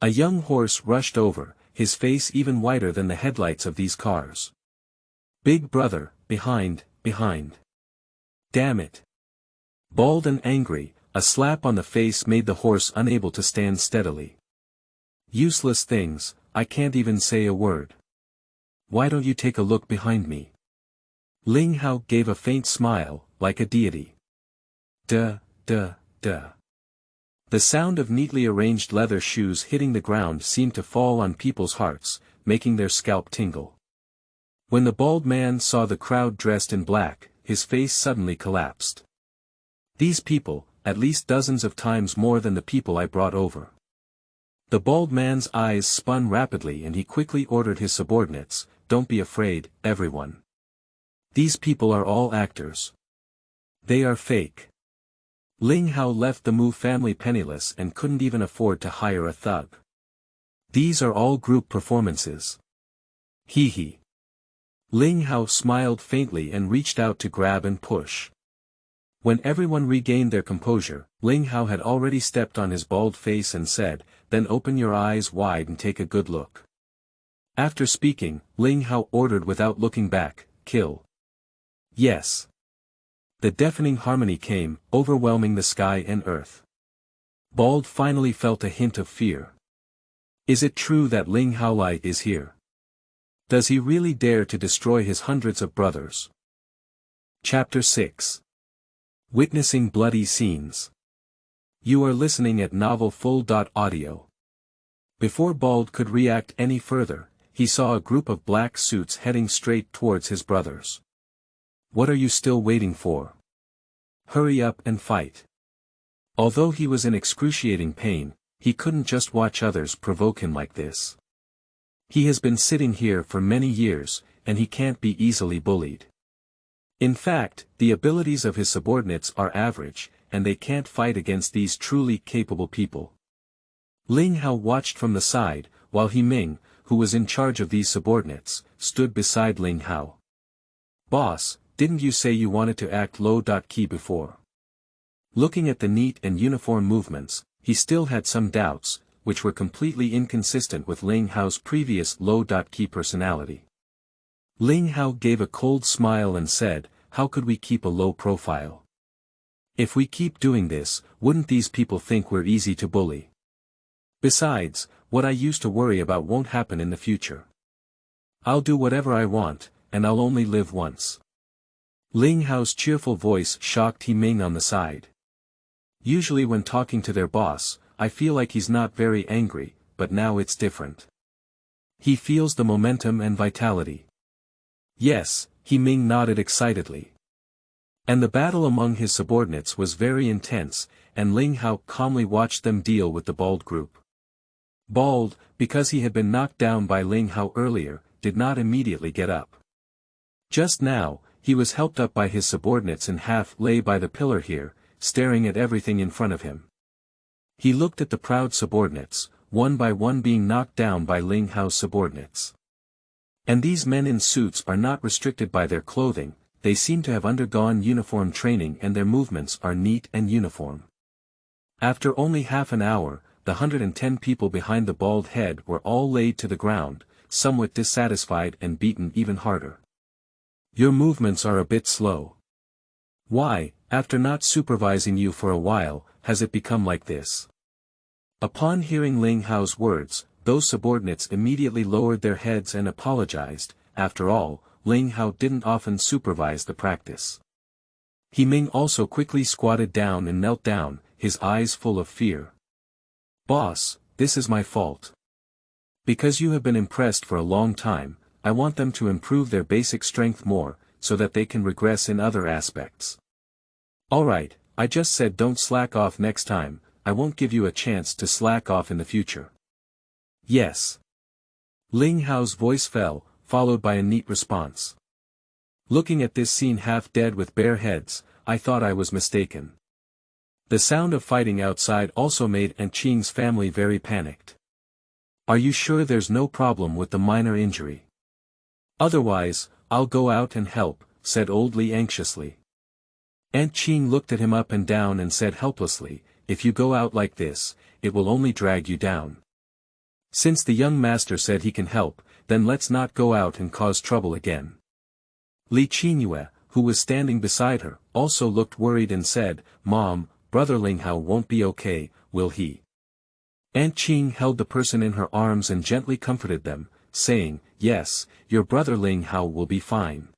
A young horse rushed over, his face even whiter than the headlights of these cars. Big brother, behind. Damn it. Bald and angry, a slap on the face made the horse unable to stand steadily. Useless things, I can't even say a word. Why don't you take a look behind me? Ling Hao gave a faint smile, like a deity. Duh. The sound of neatly arranged leather shoes hitting the ground seemed to fall on people's hearts, making their scalp tingle. When the bald man saw the crowd dressed in black, his face suddenly collapsed. These people, at least dozens of times more than the people I brought over. The bald man's eyes spun rapidly and he quickly ordered his subordinates, don't be afraid, everyone. These people are all actors. They are fake. Ling Hao left the Mu family penniless and couldn't even afford to hire a thug. These are all group performances. Hee. Ling Hao smiled faintly and reached out to grab and push. When everyone regained their composure, Ling Hao had already stepped on his bald face and said, then open your eyes wide and take a good look. After speaking, Ling Hao ordered without looking back, kill. Yes. The deafening harmony came, overwhelming the sky and earth. Bald finally felt a hint of fear. Is it true that Ling Hao Lai is here? Does he really dare to destroy his hundreds of brothers? Chapter 6. Witnessing bloody scenes. You are listening at novelfull.audio. Before Bald could react any further, he saw a group of black suits heading straight towards his brothers. What are you still waiting for? Hurry up and fight. Although he was in excruciating pain, he couldn't just watch others provoke him like this. He has been sitting here for many years, and he can't be easily bullied. In fact, the abilities of his subordinates are average, and they can't fight against these truly capable people. Ling Hao watched from the side, while He Ming, who was in charge of these subordinates, stood beside Ling Hao. Boss, didn't you say you wanted to act low-key before? Looking at the neat and uniform movements, he still had some doubts, which were completely inconsistent with Ling Hao's previous low-key personality. Ling Hao gave a cold smile and said, how could we keep a low profile? If we keep doing this, wouldn't these people think we're easy to bully? Besides, what I used to worry about won't happen in the future. I'll do whatever I want, and I'll only live once. Ling Hao's cheerful voice shocked He Ming on the side. Usually when talking to their boss, I feel like he's not very angry, but now it's different. He feels the momentum and vitality. Yes, He Ming nodded excitedly. And the battle among his subordinates was very intense, and Ling Hao calmly watched them deal with the Bald group. Bald, because he had been knocked down by Ling Hao earlier, did not immediately get up. Just now, he was helped up by his subordinates and half lay by the pillar here, staring at everything in front of him. He looked at the proud subordinates, one by one being knocked down by Ling Hao's subordinates. And these men in suits are not restricted by their clothing, they seem to have undergone uniform training and their movements are neat and uniform. After only half an hour, the 110 people behind the bald head were all laid to the ground, somewhat dissatisfied and beaten even harder. Your movements are a bit slow. Why, after not supervising you for a while, has it become like this? Upon hearing Ling Hao's words, those subordinates immediately lowered their heads and apologized. After all, Ling Hao didn't often supervise the practice. He Ming also quickly squatted down and knelt down, his eyes full of fear. Boss, this is my fault. Because you have been impressed for a long time, I want them to improve their basic strength more, so that they can regress in other aspects. Alright, I just said don't slack off next time, I won't give you a chance to slack off in the future. Yes. Ling Hao's voice fell, followed by a neat response. Looking at this scene half dead with bare heads, I thought I was mistaken. The sound of fighting outside also made Aunt Qing's family very panicked. Are you sure there's no problem with the minor injury? Otherwise, I'll go out and help, said Old Li anxiously. Aunt Qing looked at him up and down and said helplessly, if you go out like this, it will only drag you down. Since the young master said he can help, then let's not go out and cause trouble again. Li Qingyue, who was standing beside her, also looked worried and said, Mom, Brother Ling Hao won't be okay, will he? Aunt Qing held the person in her arms and gently comforted them, saying, yes, your brother Ling Hao will be fine.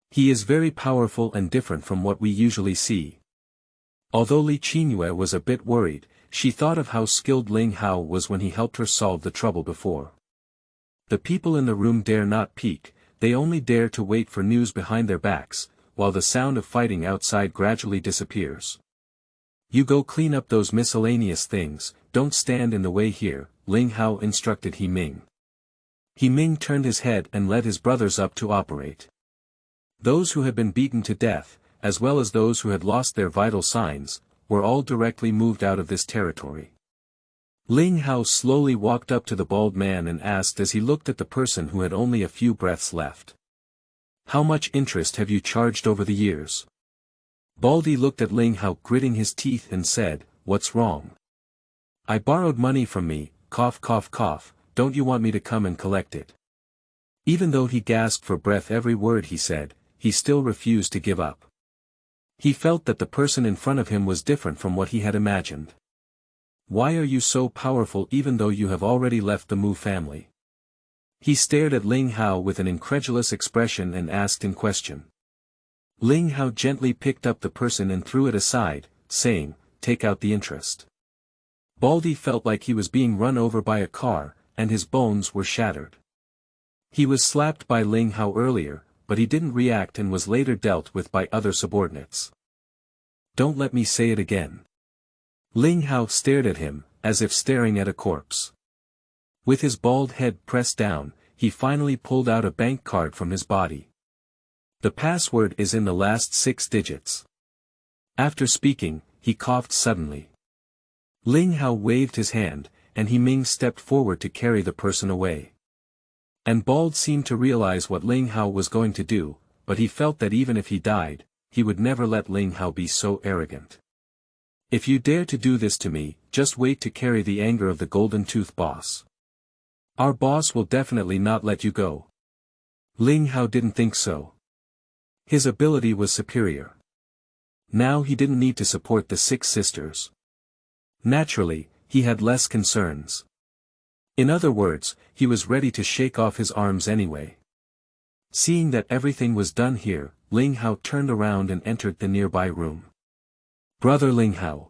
He is very powerful and different from what we usually see. Although Li Qingyue was a bit worried, she thought of how skilled Ling Hao was when he helped her solve the trouble before. The people in the room dare not peek, they only dare to wait for news behind their backs, while the sound of fighting outside gradually disappears. You go clean up those miscellaneous things, don't stand in the way here, Ling Hao instructed He Ming. He Ming turned his head and led his brothers up to operate. Those who had been beaten to death, as well as those who had lost their vital signs, were all directly moved out of this territory. Ling Hao slowly walked up to the bald man and asked as he looked at the person who had only a few breaths left. How much interest have you charged over the years? Baldy looked at Ling Hao gritting his teeth and said, what's wrong? I borrowed money from me, cough cough cough, don't you want me to come and collect it? Even though he gasped for breath every word he said, he still refused to give up. He felt that the person in front of him was different from what he had imagined. Why are you so powerful even though you have already left the Mu family? He stared at Ling Hao with an incredulous expression and asked in question. Ling Hao gently picked up the person and threw it aside, saying, take out the interest. Baldy felt like he was being run over by a car, and his bones were shattered. He was slapped by Ling Hao earlier, but he didn't react and was later dealt with by other subordinates. Don't let me say it again. Ling Hao stared at him, as if staring at a corpse. With his bald head pressed down, he finally pulled out a bank card from his body. The password is in the last 6 digits. After speaking, he coughed suddenly. Ling Hao waved his hand, and He Ming stepped forward to carry the person away. And Bald seemed to realize what Ling Hao was going to do, but he felt that even if he died, he would never let Ling Hao be so arrogant. If you dare to do this to me, just wait to carry the anger of the Golden Tooth boss. Our boss will definitely not let you go. Ling Hao didn't think so. His ability was superior. Now he didn't need to support the 6 sisters. Naturally, he had less concerns. In other words, he was ready to shake off his arms anyway. Seeing that everything was done here, Ling Hao turned around and entered the nearby room. Brother Ling Hao.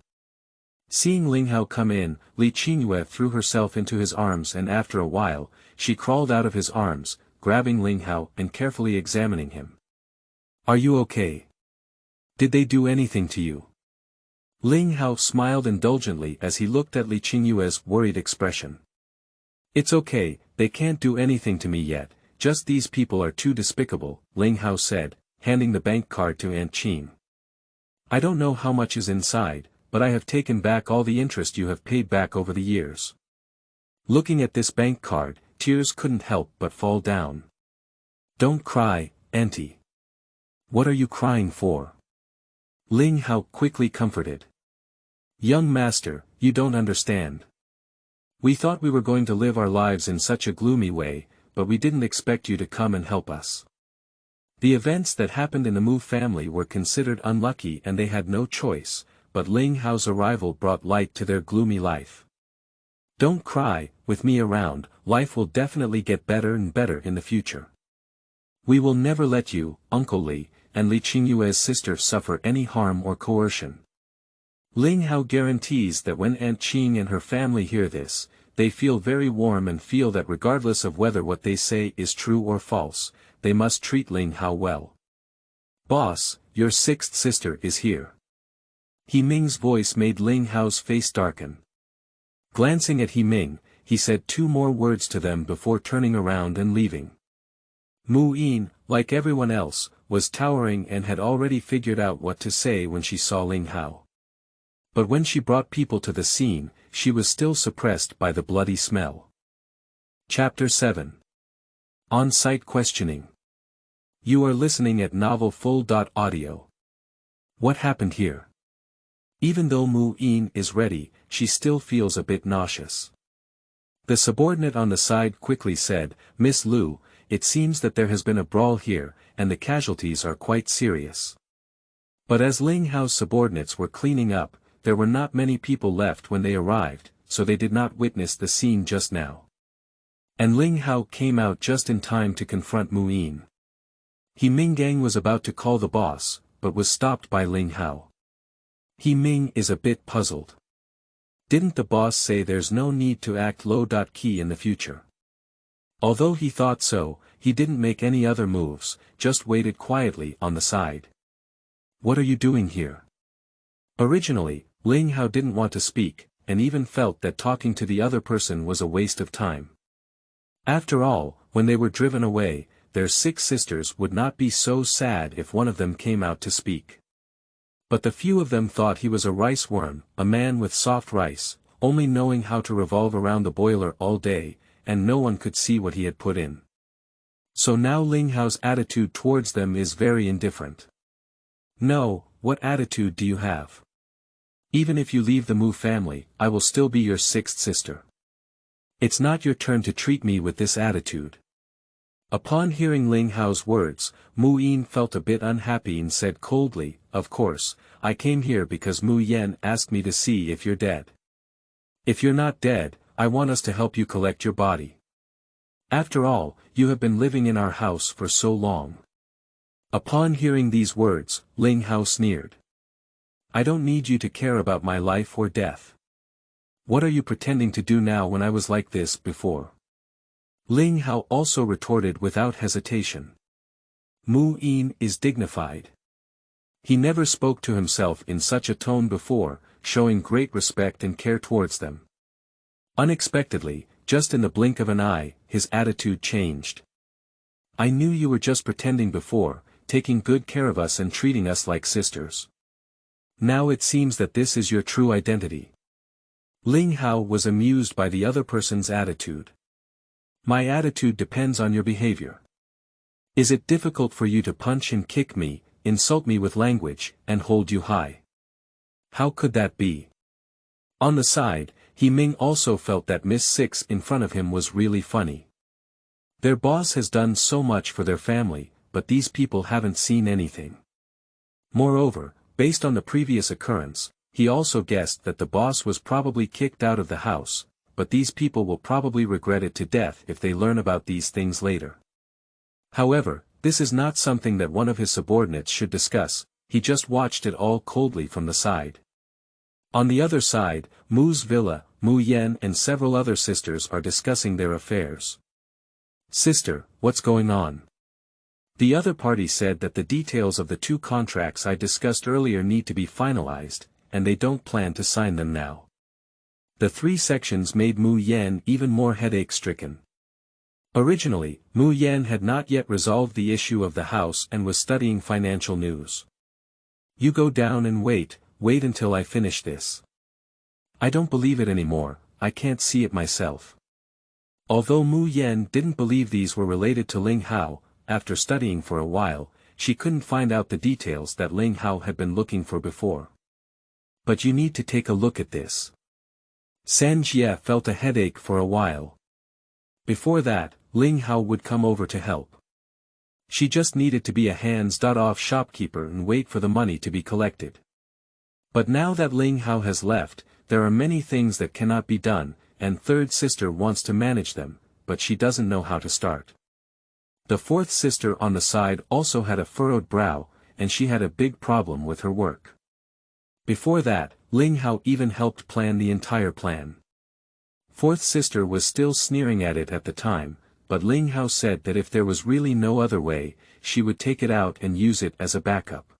Seeing Ling Hao come in, Li Qingyue threw herself into his arms, and after a while, she crawled out of his arms, grabbing Ling Hao and carefully examining him. "Are you okay? Did they do anything to you?" Ling Hao smiled indulgently as he looked at Li Qingyue's worried expression. "It's okay, they can't do anything to me yet, just these people are too despicable," Ling Hao said, handing the bank card to Aunt Qing. "I don't know how much is inside, but I have taken back all the interest you have paid back over the years." Looking at this bank card, tears couldn't help but fall down. "Don't cry, Auntie. What are you crying for?" Ling Hao quickly comforted. "Young master, you don't understand. We thought we were going to live our lives in such a gloomy way, but we didn't expect you to come and help us. The events that happened in the Mu family were considered unlucky and they had no choice, but Ling Hao's arrival brought light to their gloomy life. Don't cry, with me around, life will definitely get better and better in the future. We will never let you, Uncle Li, and Li Qingyue's sister suffer any harm or coercion." Ling Hao guarantees that when Aunt Qing and her family hear this, they feel very warm and feel that regardless of whether what they say is true or false, they must treat Ling Hao well. "Boss, your sixth sister is here." He Ming's voice made Ling Hao's face darken. Glancing at He Ming, he said 2 more words to them before turning around and leaving. Mu Yin, like everyone else, was towering and had already figured out what to say when she saw Ling Hao. But when she brought people to the scene, she was still suppressed by the bloody smell. Chapter 7. On-site questioning. You are listening at novelfull.audio. What happened here? Even though Mu Yin is ready, she still feels a bit nauseous. The subordinate on the side quickly said, "Miss Lu, it seems that there has been a brawl here, and the casualties are quite serious." But as Ling Hao's subordinates were cleaning up, there were not many people left when they arrived, so they did not witness the scene just now. And Ling Hao came out just in time to confront Mu Yin. He Ming Gang was about to call the boss, but was stopped by Ling Hao. He Ming is a bit puzzled. Didn't the boss say there's no need to act low-key in the future? Although he thought so, he didn't make any other moves, just waited quietly on the side. What are you doing here? Originally, Ling Hao didn't want to speak, and even felt that talking to the other person was a waste of time. After all, when they were driven away, their 6 sisters would not be so sad if one of them came out to speak. But the few of them thought he was a rice worm, a man with soft rice, only knowing how to revolve around the boiler all day, and no one could see what he had put in. So now Ling Hao's attitude towards them is very indifferent. "No, what attitude do you have? Even if you leave the Mu family, I will still be your 6th sister. It's not your turn to treat me with this attitude." Upon hearing Ling Hao's words, Mu Yin felt a bit unhappy and said coldly, "Of course, I came here because Mu Yen asked me to see if you're dead. If you're not dead, I want us to help you collect your body. After all, you have been living in our house for so long." Upon hearing these words, Ling Hao sneered. "I don't need you to care about my life or death. What are you pretending to do now when I was like this before?" Ling Hao also retorted without hesitation. Mu Yin is dignified. He never spoke to himself in such a tone before, showing great respect and care towards them. Unexpectedly, just in the blink of an eye, his attitude changed. "I knew you were just pretending before, taking good care of us and treating us like sisters. Now it seems that this is your true identity." Ling Hao was amused by the other person's attitude. "My attitude depends on your behavior. Is it difficult for you to punch and kick me, insult me with language, and hold you high? How could that be?" On the side, He Ming also felt that Miss Six in front of him was really funny. Their boss has done so much for their family, but these people haven't seen anything. Moreover, based on the previous occurrence, he also guessed that the boss was probably kicked out of the house, but these people will probably regret it to death if they learn about these things later. However, this is not something that one of his subordinates should discuss, he just watched it all coldly from the side. On the other side, Mu's villa, Mu Yan and several other sisters are discussing their affairs. Sister, what's going on? The other party said that the details of the 2 contracts I discussed earlier need to be finalized, and they don't plan to sign them now. The 3 sections made Mu Yan even more headache-stricken. Originally, Mu Yan had not yet resolved the issue of the house and was studying financial news. You go down and wait until I finish this. I don't believe it anymore, I can't see it myself. Although Mu Yan didn't believe these were related to Ling Hao, after studying for a while, she couldn't find out the details that Ling Hao had been looking for before. But you need to take a look at this. San Jie felt a headache for a while. Before that, Ling Hao would come over to help. She just needed to be a hands-off shopkeeper and wait for the money to be collected. But now that Ling Hao has left, there are many things that cannot be done, and third sister wants to manage them, but she doesn't know how to start. The fourth sister on the side also had a furrowed brow, and she had a big problem with her work. Before that, Ling Hao even helped plan the entire plan. Fourth sister was still sneering at it at the time, but Ling Hao said that if there was really no other way, she would take it out and use it as a backup.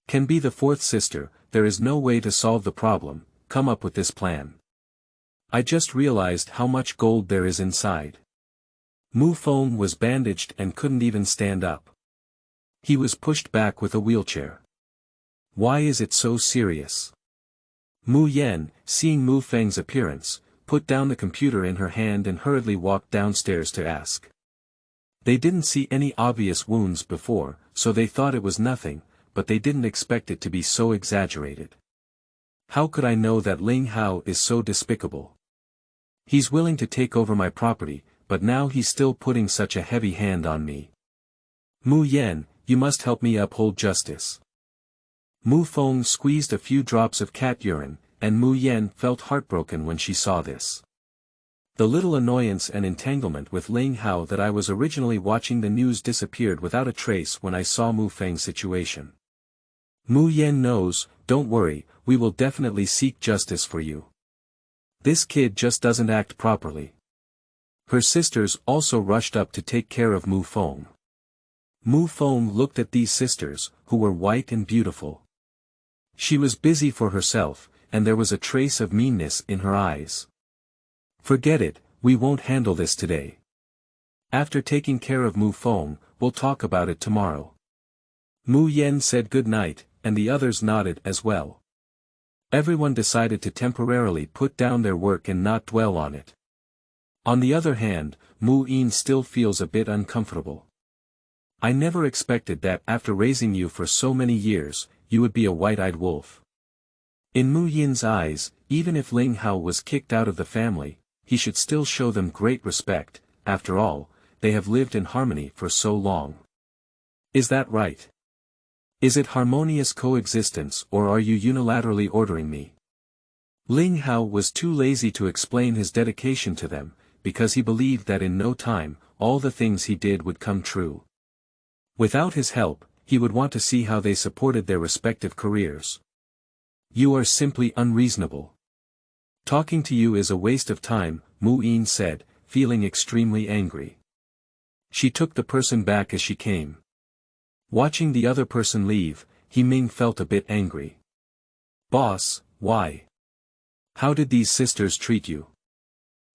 Can be the fourth sister, there is no way to solve the problem, come up with this plan. I just realized how much gold there is inside. Mu Feng was bandaged and couldn't even stand up. He was pushed back with a wheelchair. Why is it so serious? Mu Yan, seeing Mu Feng's appearance, put down the computer in her hand and hurriedly walked downstairs to ask. They didn't see any obvious wounds before, so they thought it was nothing, but they didn't expect it to be so exaggerated. How could I know that Ling Hao is so despicable? He's willing to take over my property, but now he's still putting such a heavy hand on me. Mu Yan, you must help me uphold justice. Mu Feng squeezed a few drops of cat urine, and Mu Yan felt heartbroken when she saw this. The little annoyance and entanglement with Ling Hao that I was originally watching the news disappeared without a trace when I saw Mu Feng's situation. Mu Yan knows, don't worry, we will definitely seek justice for you. This kid just doesn't act properly. Her sisters also rushed up to take care of Mu Feng. Mu Feng looked at these sisters, who were white and beautiful. She was busy for herself, and there was a trace of meanness in her eyes. Forget it, we won't handle this today. After taking care of Mu Feng, we'll talk about it tomorrow. Mu Yan said good night, and the others nodded as well. Everyone decided to temporarily put down their work and not dwell on it. On the other hand, Mu Yin still feels a bit uncomfortable. I never expected that after raising you for so many years, you would be a white-eyed wolf. In Mu Yin's eyes, even if Ling Hao was kicked out of the family, he should still show them great respect, after all, they have lived in harmony for so long. Is that right? Is it harmonious coexistence or are you unilaterally ordering me? Ling Hao was too lazy to explain his dedication to them, because he believed that in no time, all the things he did would come true. Without his help, he would want to see how they supported their respective careers. You are simply unreasonable. Talking to you is a waste of time, Mu Yin said, feeling extremely angry. She took the person back as she came. Watching the other person leave, He Ming felt a bit angry. Boss, why? How did these sisters treat you?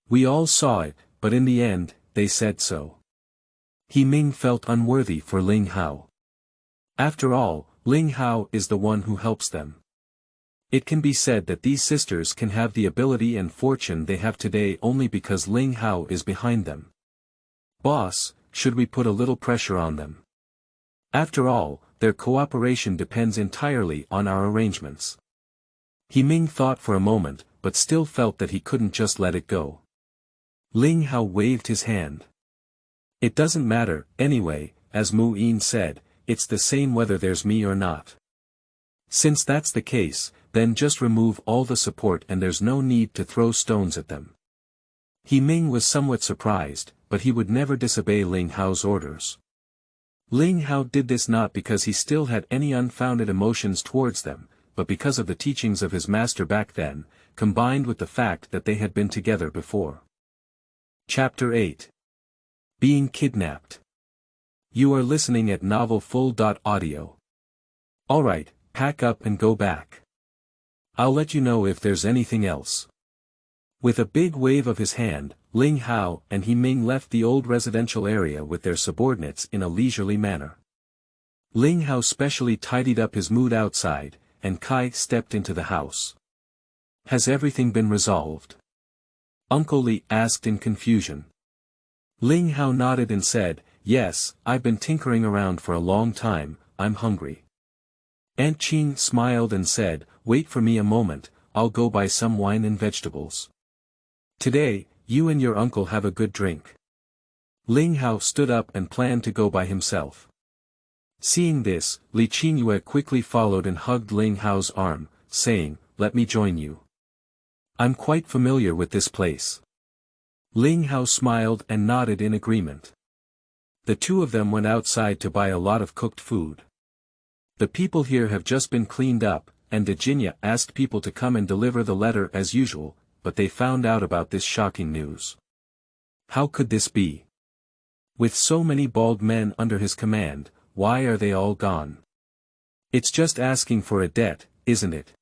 We all saw it, but in the end, they said so. He Ming felt unworthy for Ling Hao. After all, Ling Hao is the one who helps them. It can be said that these sisters can have the ability and fortune they have today only because Ling Hao is behind them. Boss, should we put a little pressure on them? After all, their cooperation depends entirely on our arrangements. He Ming thought for a moment, but still felt that he couldn't just let it go. Ling Hao waved his hand. It doesn't matter, anyway, as Mu Yin said, it's the same whether there's me or not. Since that's the case, then just remove all the support and there's no need to throw stones at them. He Ming was somewhat surprised, but he would never disobey Ling Hao's orders. Ling Hao did this not because he still had any unfounded emotions towards them, but because of the teachings of his master back then, combined with the fact that they had been together before. Chapter 8. Being Kidnapped. You are listening at novelfull.audio. Alright, pack up and go back. I'll let you know if there's anything else. With a big wave of his hand, Ling Hao and He Ming left the old residential area with their subordinates in a leisurely manner. Ling Hao specially tidied up his mood outside, and Kai stepped into the house. Has everything been resolved? Uncle Li asked in confusion. Ling Hao nodded and said, yes, I've been tinkering around for a long time, I'm hungry. Aunt Qing smiled and said, wait for me a moment, I'll go buy some wine and vegetables. Today, you and your uncle have a good drink. Ling Hao stood up and planned to go by himself. Seeing this, Li Qingyue quickly followed and hugged Ling Hao's arm, saying, let me join you. I'm quite familiar with this place. Ling Hao smiled and nodded in agreement. The two of them went outside to buy a lot of cooked food. The people here have just been cleaned up, and Virginia asked people to come and deliver the letter as usual, but they found out about this shocking news. How could this be? With so many bald men under his command, why are they all gone? It's just asking for a debt, isn't it?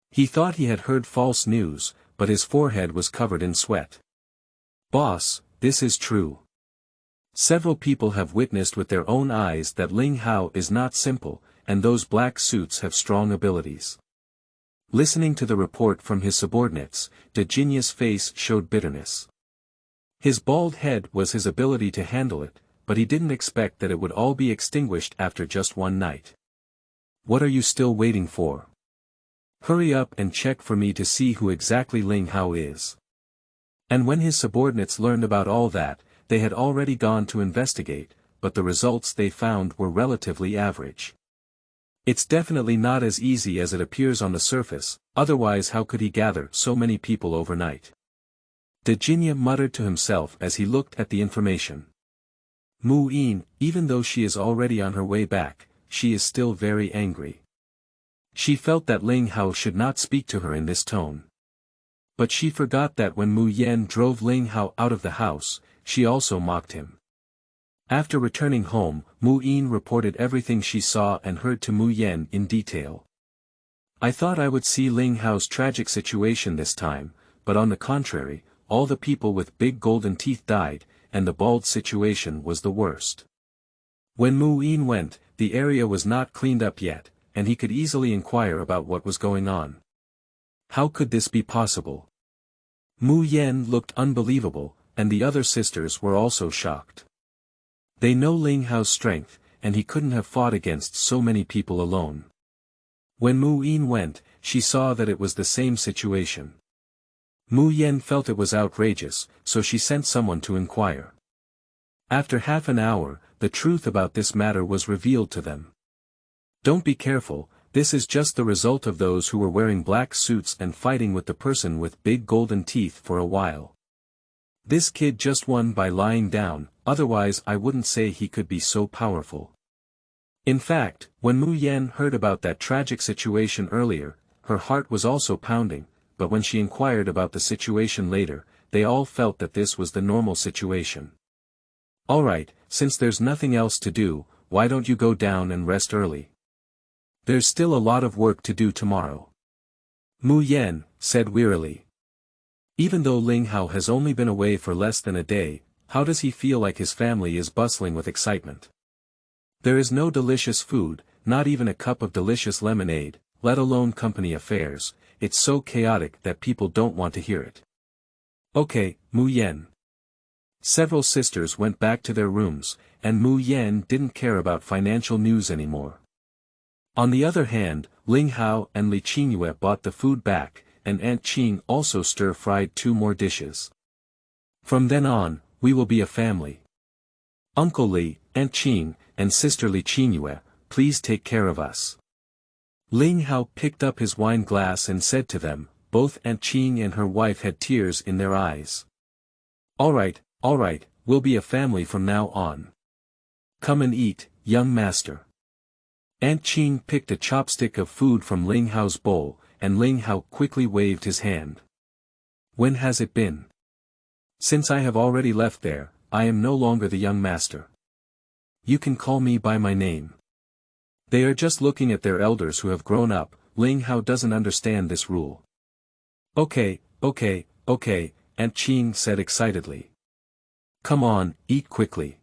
He thought he had heard false news, but his forehead was covered in sweat. Boss, this is true. Several people have witnessed with their own eyes that Ling Hao is not simple, and those black suits have strong abilities. Listening to the report from his subordinates, Virginia's face showed bitterness. His bald head was his ability to handle it, but he didn't expect that it would all be extinguished after just one night. What are you still waiting for? Hurry up and check for me to see who exactly Ling Hao is. And when his subordinates learned about all that, they had already gone to investigate, but the results they found were relatively average. It's definitely not as easy as it appears on the surface, otherwise how could he gather so many people overnight? Virginia muttered to himself as he looked at the information. Mu Yin, even though she is already on her way back, she is still very angry. She felt that Ling Hao should not speak to her in this tone. But she forgot that when Mu Yan drove Ling Hao out of the house, she also mocked him. After returning home, Mu Yin reported everything she saw and heard to Mu Yan in detail. I thought I would see Ling Hao's tragic situation this time, but on the contrary, all the people with big golden teeth died, and the bald situation was the worst. When Mu Yin went, the area was not cleaned up yet, and he could easily inquire about what was going on. How could this be possible? Mu Yan looked unbelievable, and the other sisters were also shocked. They know Ling Hao's strength, and he couldn't have fought against so many people alone. When Mu Yin went, she saw that it was the same situation. Mu Yan felt it was outrageous, so she sent someone to inquire. After half an hour, the truth about this matter was revealed to them. Don't be careful, this is just the result of those who were wearing black suits and fighting with the person with big golden teeth for a while. This kid just won by lying down, otherwise I wouldn't say he could be so powerful. In fact, when Mu Yan heard about that tragic situation earlier, her heart was also pounding, but when she inquired about the situation later, they all felt that this was the normal situation. Alright, since there's nothing else to do, why don't you go down and rest early? There's still a lot of work to do tomorrow. Mu Yan said wearily. Even though Ling Hao has only been away for less than a day, how does he feel like his family is bustling with excitement? There is no delicious food, not even a cup of delicious lemonade, let alone company affairs, it's so chaotic that people don't want to hear it. Okay, Mu Yan. Several sisters went back to their rooms, and Mu Yan didn't care about financial news anymore. On the other hand, Ling Hao and Li Qingyue bought the food back, and Aunt Qing also stir-fried 2 more dishes. From then on, we will be a family. Uncle Li, Aunt Qing, and Sister Li Qingyue, please take care of us. Ling Hao picked up his wine glass and said to them, both Aunt Qing and her wife had tears in their eyes. Alright, we'll be a family from now on. Come and eat, young master. Aunt Qing picked a chopstick of food from Ling Hao's bowl, and Ling Hao quickly waved his hand. When has it been? Since I have already left there, I am no longer the young master. You can call me by my name. They are just looking at their elders who have grown up. Ling Hao doesn't understand this rule. Okay, Aunt Qing said excitedly. Come on, eat quickly.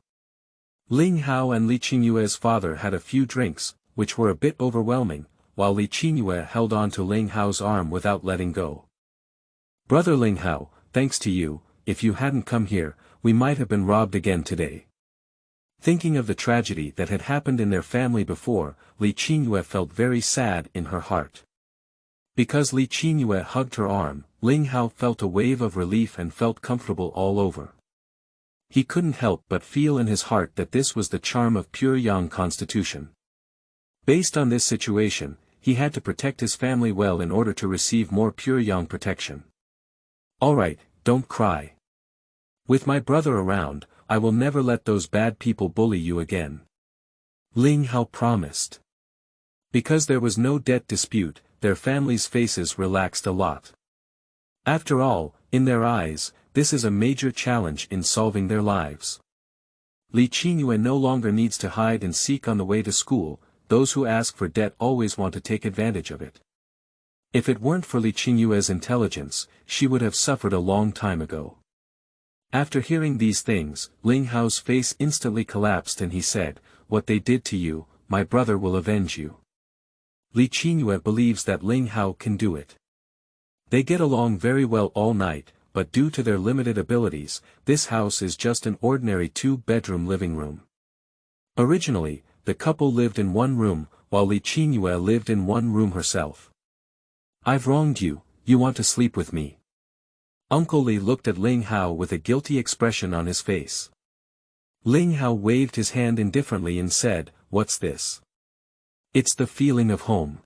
Ling Hao and Li Qingyue's father had a few drinks, which were a bit overwhelming, while Li Qingyue held on to Ling Hao's arm without letting go. Brother Ling Hao, thanks to you, if you hadn't come here, we might have been robbed again today. Thinking of the tragedy that had happened in their family before, Li Qingyue felt very sad in her heart. Because Li Qingyue hugged her arm, Ling Hao felt a wave of relief and felt comfortable all over. He couldn't help but feel in his heart that this was the charm of pure yang constitution. Based on this situation, he had to protect his family well in order to receive more pure yang protection. Alright, don't cry. With my brother around, I will never let those bad people bully you again. Ling Hao promised. Because there was no debt dispute, their families' faces relaxed a lot. After all, in their eyes, this is a major challenge in solving their lives. Li Qingyue no longer needs to hide and seek on the way to school. Those who ask for debt always want to take advantage of it. If it weren't for Li Qingyue's intelligence, she would have suffered a long time ago. After hearing these things, Ling Hao's face instantly collapsed and he said, "What they did to you, my brother will avenge you." Li Qingyue believes that Ling Hao can do it. They get along very well all night, but due to their limited abilities, this house is just an ordinary two-bedroom living room. Originally, the couple lived in one room, while Li Qingyue lived in one room herself. I've wronged you, you want to sleep with me. Uncle Li looked at Ling Hao with a guilty expression on his face. Ling Hao waved his hand indifferently and said, "What's this?" "It's the feeling of home."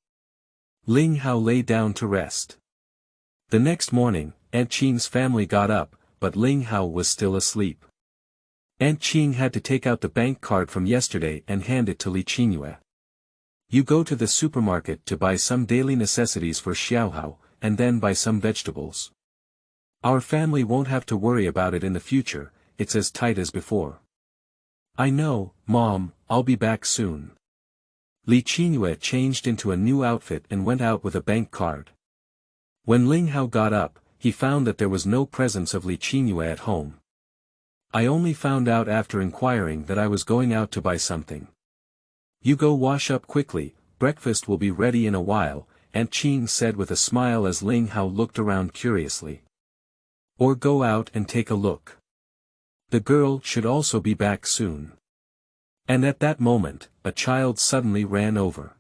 Ling Hao lay down to rest. The next morning, Aunt Qing's family got up, but Ling Hao was still asleep. Aunt Qing had to take out the bank card from yesterday and hand it to Li Qingyue. You go to the supermarket to buy some daily necessities for Xiaohao, and then buy some vegetables. Our family won't have to worry about it in the future, it's as tight as before. I know, Mom, I'll be back soon. Li Qingyue changed into a new outfit and went out with a bank card. When Ling Hao got up, he found that there was no presence of Li Qingyue at home. I only found out after inquiring that I was going out to buy something. You go wash up quickly, breakfast will be ready in a while, Aunt Qing said with a smile as Ling Hao looked around curiously. Or go out and take a look. The girl should also be back soon. And at that moment, a child suddenly ran over.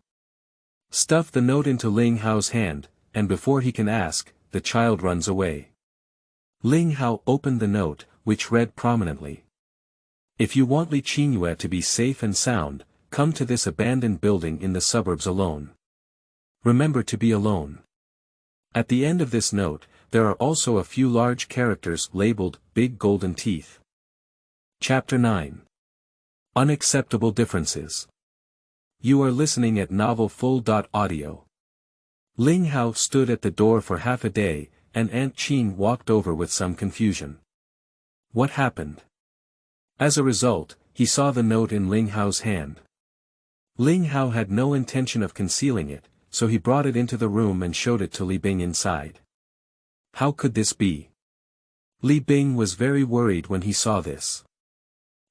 Stuff the note into Ling Hao's hand, and before he can ask, the child runs away. Ling Hao opened the note, which read prominently. If you want Li Qingyue to be safe and sound, come to this abandoned building in the suburbs alone. Remember to be alone. At the end of this note, there are also a few large characters labeled, Big Golden Teeth. Chapter 9. Unacceptable Differences. You are listening at novelfull.audio. Ling Hao stood at the door for half a day, and Aunt Qing walked over with some confusion. What happened? As a result, he saw the note in Ling Hao's hand. Ling Hao had no intention of concealing it, so he brought it into the room and showed it to Li Bing inside. How could this be? Li Bing was very worried when he saw this.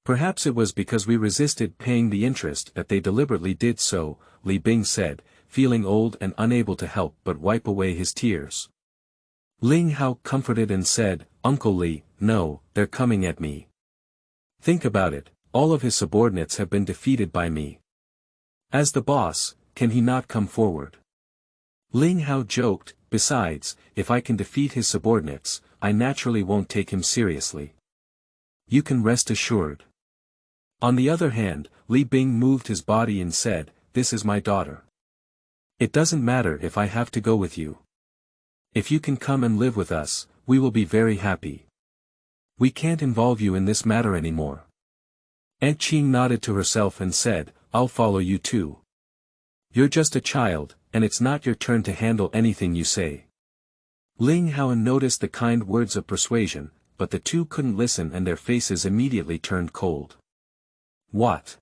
Perhaps it was because we resisted paying the interest that they deliberately did so, Li Bing said, feeling old and unable to help but wipe away his tears. Ling Hao comforted and said, Uncle Li, no, they're coming at me. Think about it, all of his subordinates have been defeated by me. As the boss, can he not come forward? Ling Hao joked, besides, if I can defeat his subordinates, I naturally won't take him seriously. You can rest assured. On the other hand, Li Bing moved his body and said, this is my daughter. It doesn't matter if I have to go with you. If you can come and live with us, we will be very happy. We can't involve you in this matter anymore. Aunt Qing nodded to herself and said, I'll follow you too. You're just a child, and it's not your turn to handle anything you say. Ling Hao noticed the kind words of persuasion, but the two couldn't listen and their faces immediately turned cold. What?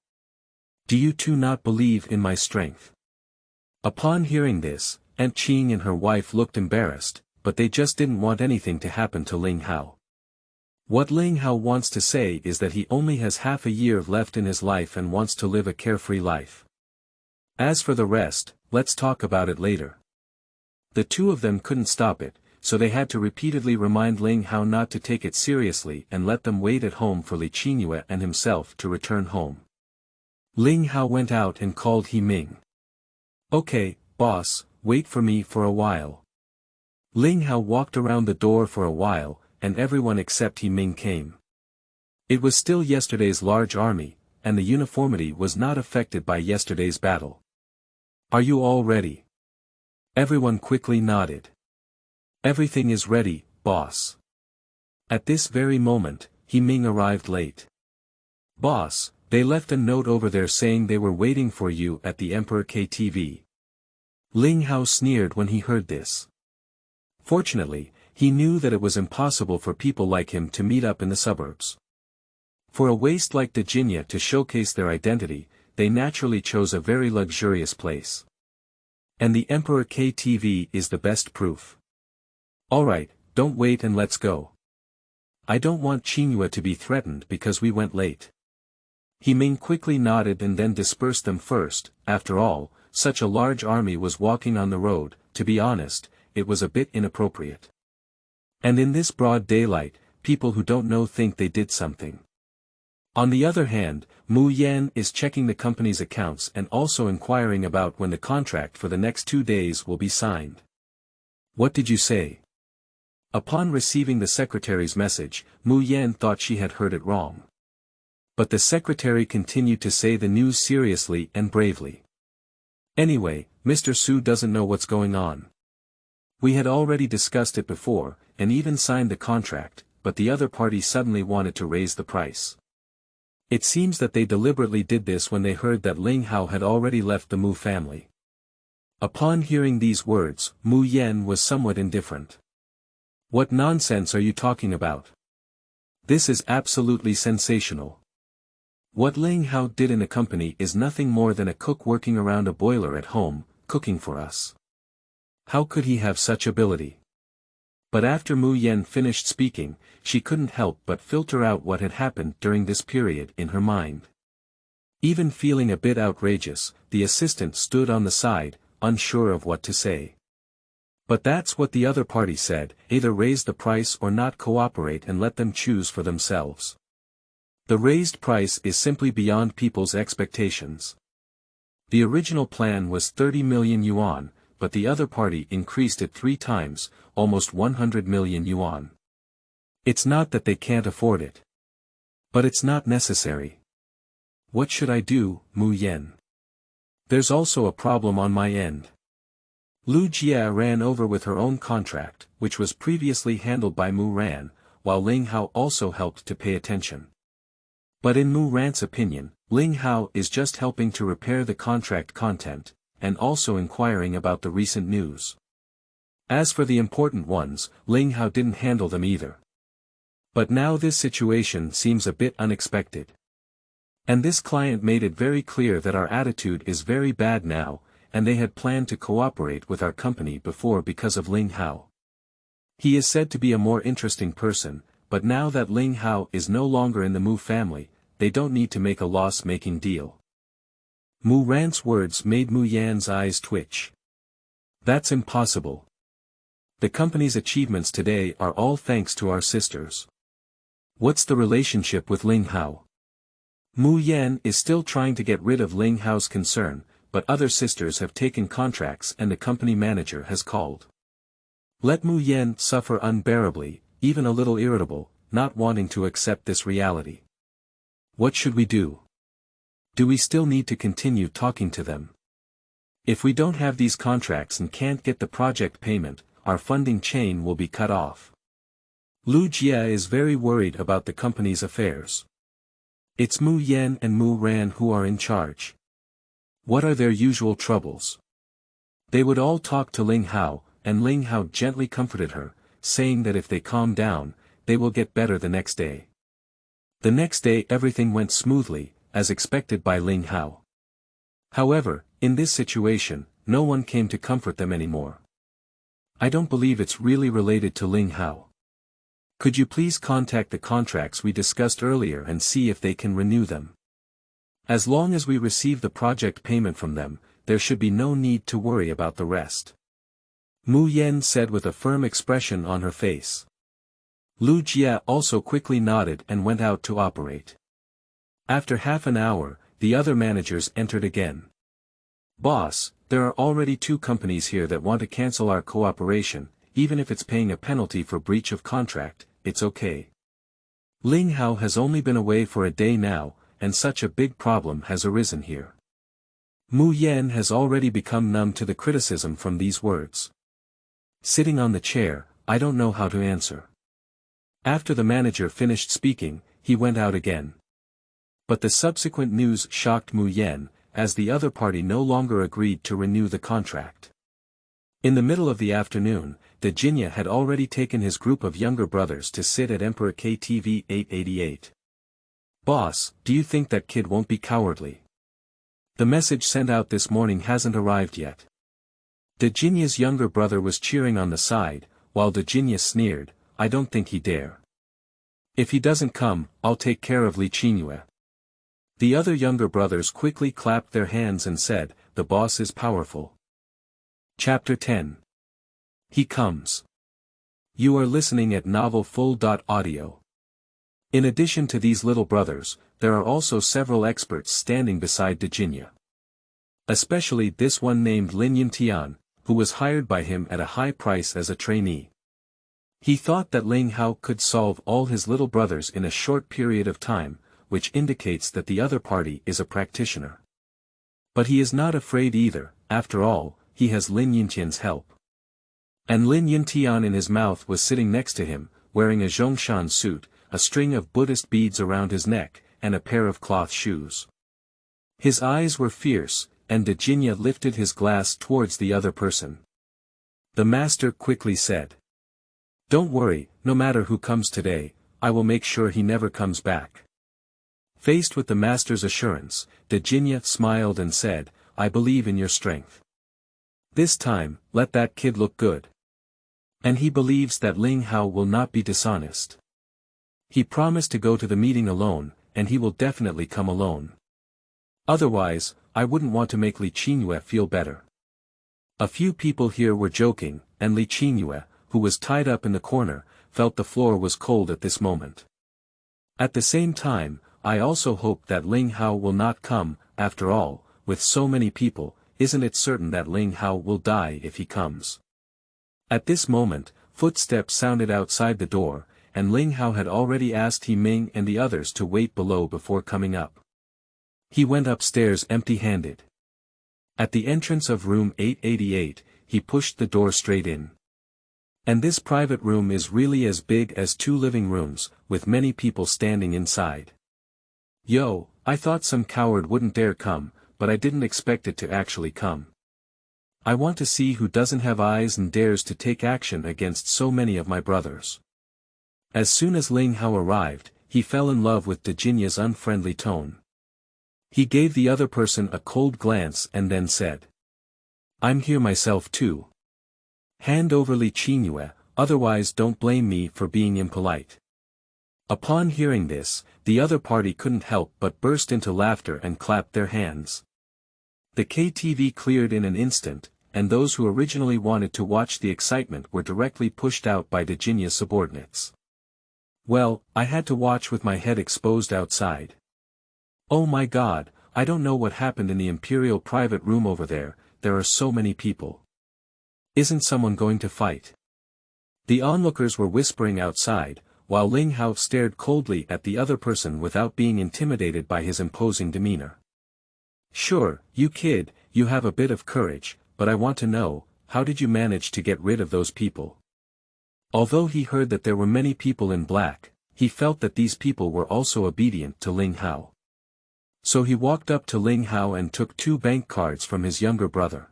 Do you two not believe in my strength? Upon hearing this, Aunt Qing and her wife looked embarrassed, but they just didn't want anything to happen to Ling Hao. What Ling Hao wants to say is that he only has half a year left in his life and wants to live a carefree life. As for the rest, let's talk about it later. The two of them couldn't stop it, so they had to repeatedly remind Ling Hao not to take it seriously and let them wait at home for Li Qingyue and himself to return home. Ling Hao went out and called He Ming. Okay, boss, wait for me for a while. Ling Hao walked around the door for a while, and everyone except He Ming came. It was still yesterday's large army, and the uniformity was not affected by yesterday's battle. Are you all ready? Everyone quickly nodded. Everything is ready, boss. At this very moment, He Ming arrived late. Boss, they left a note over there saying they were waiting for you at the Emperor KTV. Ling Hao sneered when he heard this. Fortunately, he knew that it was impossible for people like him to meet up in the suburbs. For a waste like Dajinya to showcase their identity, they naturally chose a very luxurious place. And the Emperor KTV is the best proof. Alright, don't wait and let's go. I don't want Qingyue to be threatened because we went late. He Ming quickly nodded and then dispersed them first. After all, such a large army was walking on the road. To be honest, it was a bit inappropriate. And in this broad daylight, people who don't know think they did something. On the other hand, Mu Yan is checking the company's accounts and also inquiring about when the contract for the next 2 days will be signed. What did you say? Upon receiving the secretary's message, Mu Yan thought she had heard it wrong. But the secretary continued to say the news seriously and bravely. Anyway, Mr. Su doesn't know what's going on. We had already discussed it before, and even signed the contract, but the other party suddenly wanted to raise the price. It seems that they deliberately did this when they heard that Ling Hao had already left the Mu family. Upon hearing these words, Mu Yan was somewhat indifferent. What nonsense are you talking about? This is absolutely sensational. What Ling Hao did in the company is nothing more than a cook working around a boiler at home, cooking for us. How could he have such ability? But after Mu Yan finished speaking, she couldn't help but filter out what had happened during this period in her mind. Even feeling a bit outrageous, the assistant stood on the side, unsure of what to say. But that's what the other party said, either raise the price or not cooperate and let them choose for themselves. The raised price is simply beyond people's expectations. The original plan was 30 million yuan, but the other party increased it 3 times, almost 100 million yuan. It's not that they can't afford it. But it's not necessary. What should I do, Mu Yan? There's also a problem on my end. Lu Jia ran over with her own contract, which was previously handled by Mu Ran, while Ling Hao also helped to pay attention. But in Mu Ran's opinion, Ling Hao is just helping to repair the contract content, and also inquiring about the recent news. As for the important ones, Ling Hao didn't handle them either. But now this situation seems a bit unexpected. And this client made it very clear that our attitude is very bad now, and they had planned to cooperate with our company before because of Ling Hao. He is said to be a more interesting person, but now that Ling Hao is no longer in the Mu family, they don't need to make a loss-making deal. Mu Ran's words made Mu Yan's eyes twitch. That's impossible. The company's achievements today are all thanks to our sisters. What's the relationship with Ling Hao? Mu Yan is still trying to get rid of Ling Hao's concern, but other sisters have taken contracts and the company manager has called. Let Mu Yan suffer unbearably, even a little irritable, not wanting to accept this reality. What should we do? Do we still need to continue talking to them? If we don't have these contracts and can't get the project payment, our funding chain will be cut off. Lu Jia is very worried about the company's affairs. It's Mu Yan and Mu Ran who are in charge. What are their usual troubles? They would all talk to Ling Hao, and Ling Hao gently comforted her, saying that if they calm down, they will get better the next day. The next day everything went smoothly, as expected by Ling Hao. However, in this situation, no one came to comfort them anymore. I don't believe it's really related to Ling Hao. Could you please contact the contracts we discussed earlier and see if they can renew them? As long as we receive the project payment from them, there should be no need to worry about the rest. Mu Yan said with a firm expression on her face. Lu Jia also quickly nodded and went out to operate. After half an hour, the other managers entered again. Boss, there are already 2 companies here that want to cancel our cooperation, even if it's paying a penalty for breach of contract, it's okay. Ling Hao has only been away for a day now, and such a big problem has arisen here. Mu Yan has already become numb to the criticism from these words. Sitting on the chair, I don't know how to answer. After the manager finished speaking, he went out again. But the subsequent news shocked Mu Yan, as the other party no longer agreed to renew the contract. In the middle of the afternoon, the Jinya had already taken his group of younger brothers to sit at Emperor KTV 888. Boss, do you think that kid won't be cowardly? The message sent out this morning hasn't arrived yet. The Jinya's younger brother was cheering on the side, while the Jinya sneered, I don't think he dare. If he doesn't come, I'll take care of Li Qingyue. The other younger brothers quickly clapped their hands and said, the boss is powerful. Chapter 10. He comes. You are listening at novelfull.audio. In addition to these little brothers, there are also several experts standing beside Jinya. Especially this one named Lin Yintian, who was hired by him at a high price as a trainee. He thought that Ling Hao could solve all his little brothers in a short period of time, which indicates that the other party is a practitioner. But he is not afraid either, after all, he has Lin Yintian's help. And Lin Yintian in his mouth was sitting next to him, wearing a Zhongshan suit, a string of Buddhist beads around his neck, and a pair of cloth shoes. His eyes were fierce, and Jinya lifted his glass towards the other person. The master quickly said. Don't worry, no matter who comes today, I will make sure he never comes back. Faced with the master's assurance, Jinya smiled and said, I believe in your strength. This time, let that kid look good. And he believes that Ling Hao will not be dishonest. He promised to go to the meeting alone, and he will definitely come alone. Otherwise, I wouldn't want to make Li Qingyue feel better. A few people here were joking, and Li Qingyue, who was tied up in the corner, felt the floor was cold at this moment. At the same time, I also hope that Ling Hao will not come, after all, with so many people, isn't it certain that Ling Hao will die if he comes? At this moment, footsteps sounded outside the door, and Ling Hao had already asked He Ming and the others to wait below before coming up. He went upstairs empty-handed. At the entrance of room 888, he pushed the door straight in. And this private room is really as big as 2 living rooms, with many people standing inside. Yo, I thought some coward wouldn't dare come, but I didn't expect it to actually come. I want to see who doesn't have eyes and dares to take action against so many of my brothers. As soon as Ling Hao arrived, he fell in love with Jinya's unfriendly tone. He gave the other person a cold glance and then said. I'm here myself too. Hand over Li Qingyue, otherwise don't blame me for being impolite. Upon hearing this, the other party couldn't help but burst into laughter and clapped their hands. The KTV cleared in an instant, and those who originally wanted to watch the excitement were directly pushed out by Jinya's subordinates. Well, I had to watch with my head exposed outside. Oh my God, I don't know what happened in the Imperial private room over there, there are so many people. Isn't someone going to fight? The onlookers were whispering outside, while Ling Hao stared coldly at the other person without being intimidated by his imposing demeanor. Sure, you kid, you have a bit of courage, but I want to know, how did you manage to get rid of those people? Although he heard that there were many people in black, he felt that these people were also obedient to Ling Hao. So he walked up to Ling Hao and took 2 bank cards from his younger brother.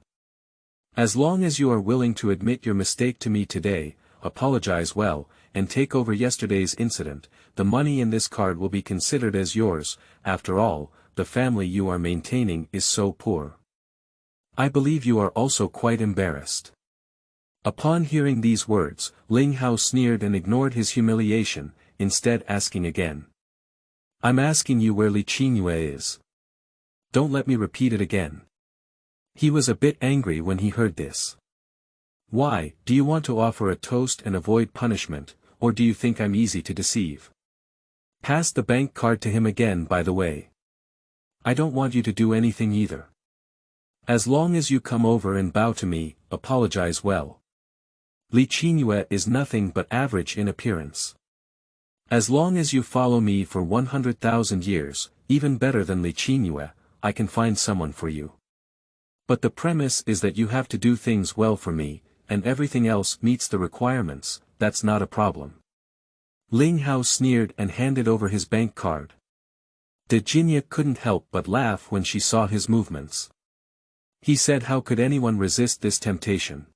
As long as you are willing to admit your mistake to me today, apologize well, and take over yesterday's incident, the money in this card will be considered as yours. After all, the family you are maintaining is so poor. I believe you are also quite embarrassed. Upon hearing these words, Ling Hao sneered and ignored his humiliation, instead asking again. I'm asking you where Li Qingyue is. Don't let me repeat it again. He was a bit angry when he heard this. Why, do you want to offer a toast and avoid punishment, or do you think I'm easy to deceive? Pass the bank card to him again, by the way. I don't want you to do anything either. As long as you come over and bow to me, apologize well. Li Qingyue is nothing but average in appearance. As long as you follow me for 100,000 years, even better than Li Qingyue, I can find someone for you. But the premise is that you have to do things well for me, and everything else meets the requirements. That's not a problem. Ling Hao sneered and handed over his bank card. De Jinya couldn't help but laugh when she saw his movements. He said, how could anyone resist this temptation?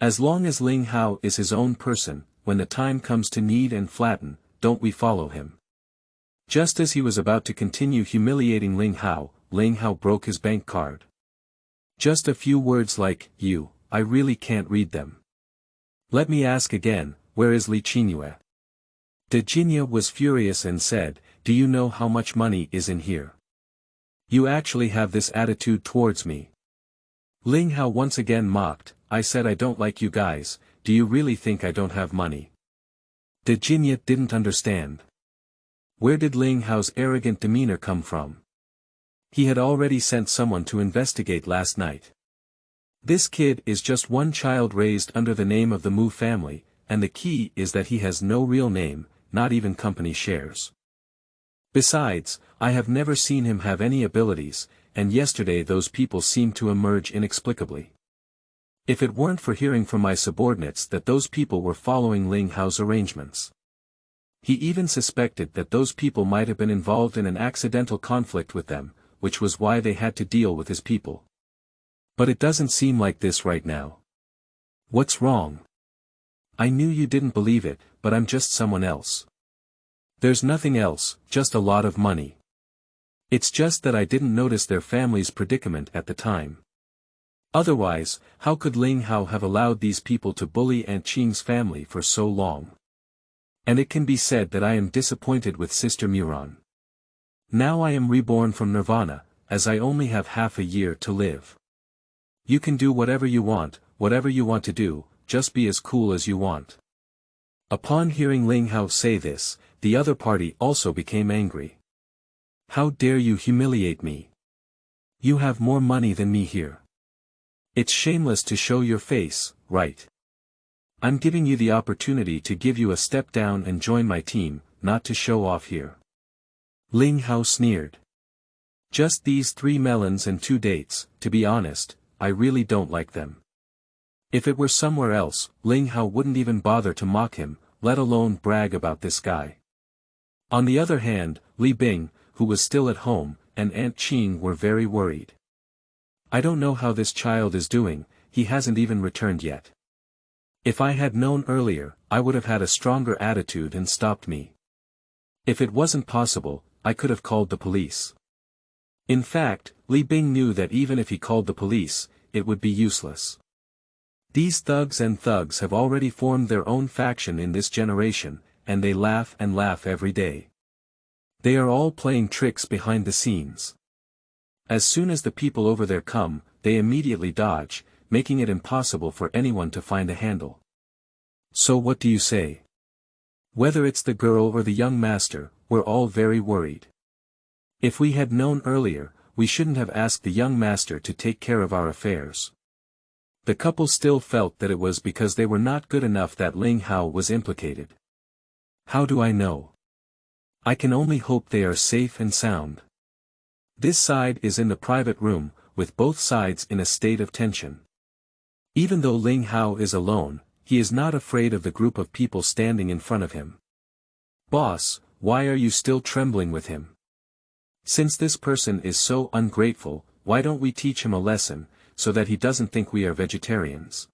As long as Ling Hao is his own person, when the time comes to knead and flatten, don't we follow him? Just as he was about to continue humiliating Ling Hao broke his bank card. Just a few words like, I really can't read them. Let me ask again, where is Li Qingyue? De Jinya was furious and said, do you know how much money is in here? You actually have this attitude towards me. Ling Hao once again mocked, I said I don't like you guys, do you really think I don't have money? De Jinya didn't understand. Where did Ling Hao's arrogant demeanor come from? He had already sent someone to investigate last night. This kid is just one child raised under the name of the Mu family, and the key is that he has no real name, not even company shares. Besides, I have never seen him have any abilities, and yesterday those people seemed to emerge inexplicably. If it weren't for hearing from my subordinates that those people were following Ling Hao's arrangements. He even suspected that those people might have been involved in an accidental conflict with them, which was why they had to deal with his people. But it doesn't seem like this right now. What's wrong? I knew you didn't believe it, but I'm just someone else. There's nothing else, just a lot of money. It's just that I didn't notice their family's predicament at the time. Otherwise, how could Ling Hao have allowed these people to bully Aunt Qing's family for so long? And it can be said that I am disappointed with Sister Muron. Now I am reborn from Nirvana, as I only have half a year to live. You can do whatever you want to do, just be as cool as you want. Upon hearing Ling Hao say this, the other party also became angry. How dare you humiliate me? You have more money than me here. It's shameless to show your face, right? I'm giving you the opportunity to give you a step down and join my team, not to show off here. Ling Hao sneered. Just these 3 melons and 2 dates, to be honest, I really don't like them. If it were somewhere else, Ling Hao wouldn't even bother to mock him, let alone brag about this guy. On the other hand, Li Bing, who was still at home, and Aunt Qing were very worried. I don't know how this child is doing, he hasn't even returned yet. If I had known earlier, I would have had a stronger attitude and stopped me. If it wasn't possible, I could have called the police. In fact, Li Bing knew that even if he called the police, it would be useless. These thugs have already formed their own faction in this generation, and they laugh and laugh every day. They are all playing tricks behind the scenes. As soon as the people over there come, they immediately dodge, making it impossible for anyone to find a handle. So what do you say? Whether it's the girl or the young master, we're all very worried. If we had known earlier, we shouldn't have asked the young master to take care of our affairs. The couple still felt that it was because they were not good enough that Ling Hao was implicated. How do I know? I can only hope they are safe and sound. This side is in the private room, with both sides in a state of tension. Even though Ling Hao is alone, he is not afraid of the group of people standing in front of him. Boss, why are you still trembling with him? Since this person is so ungrateful, why don't we teach him a lesson, so that he doesn't think we are vegetarians?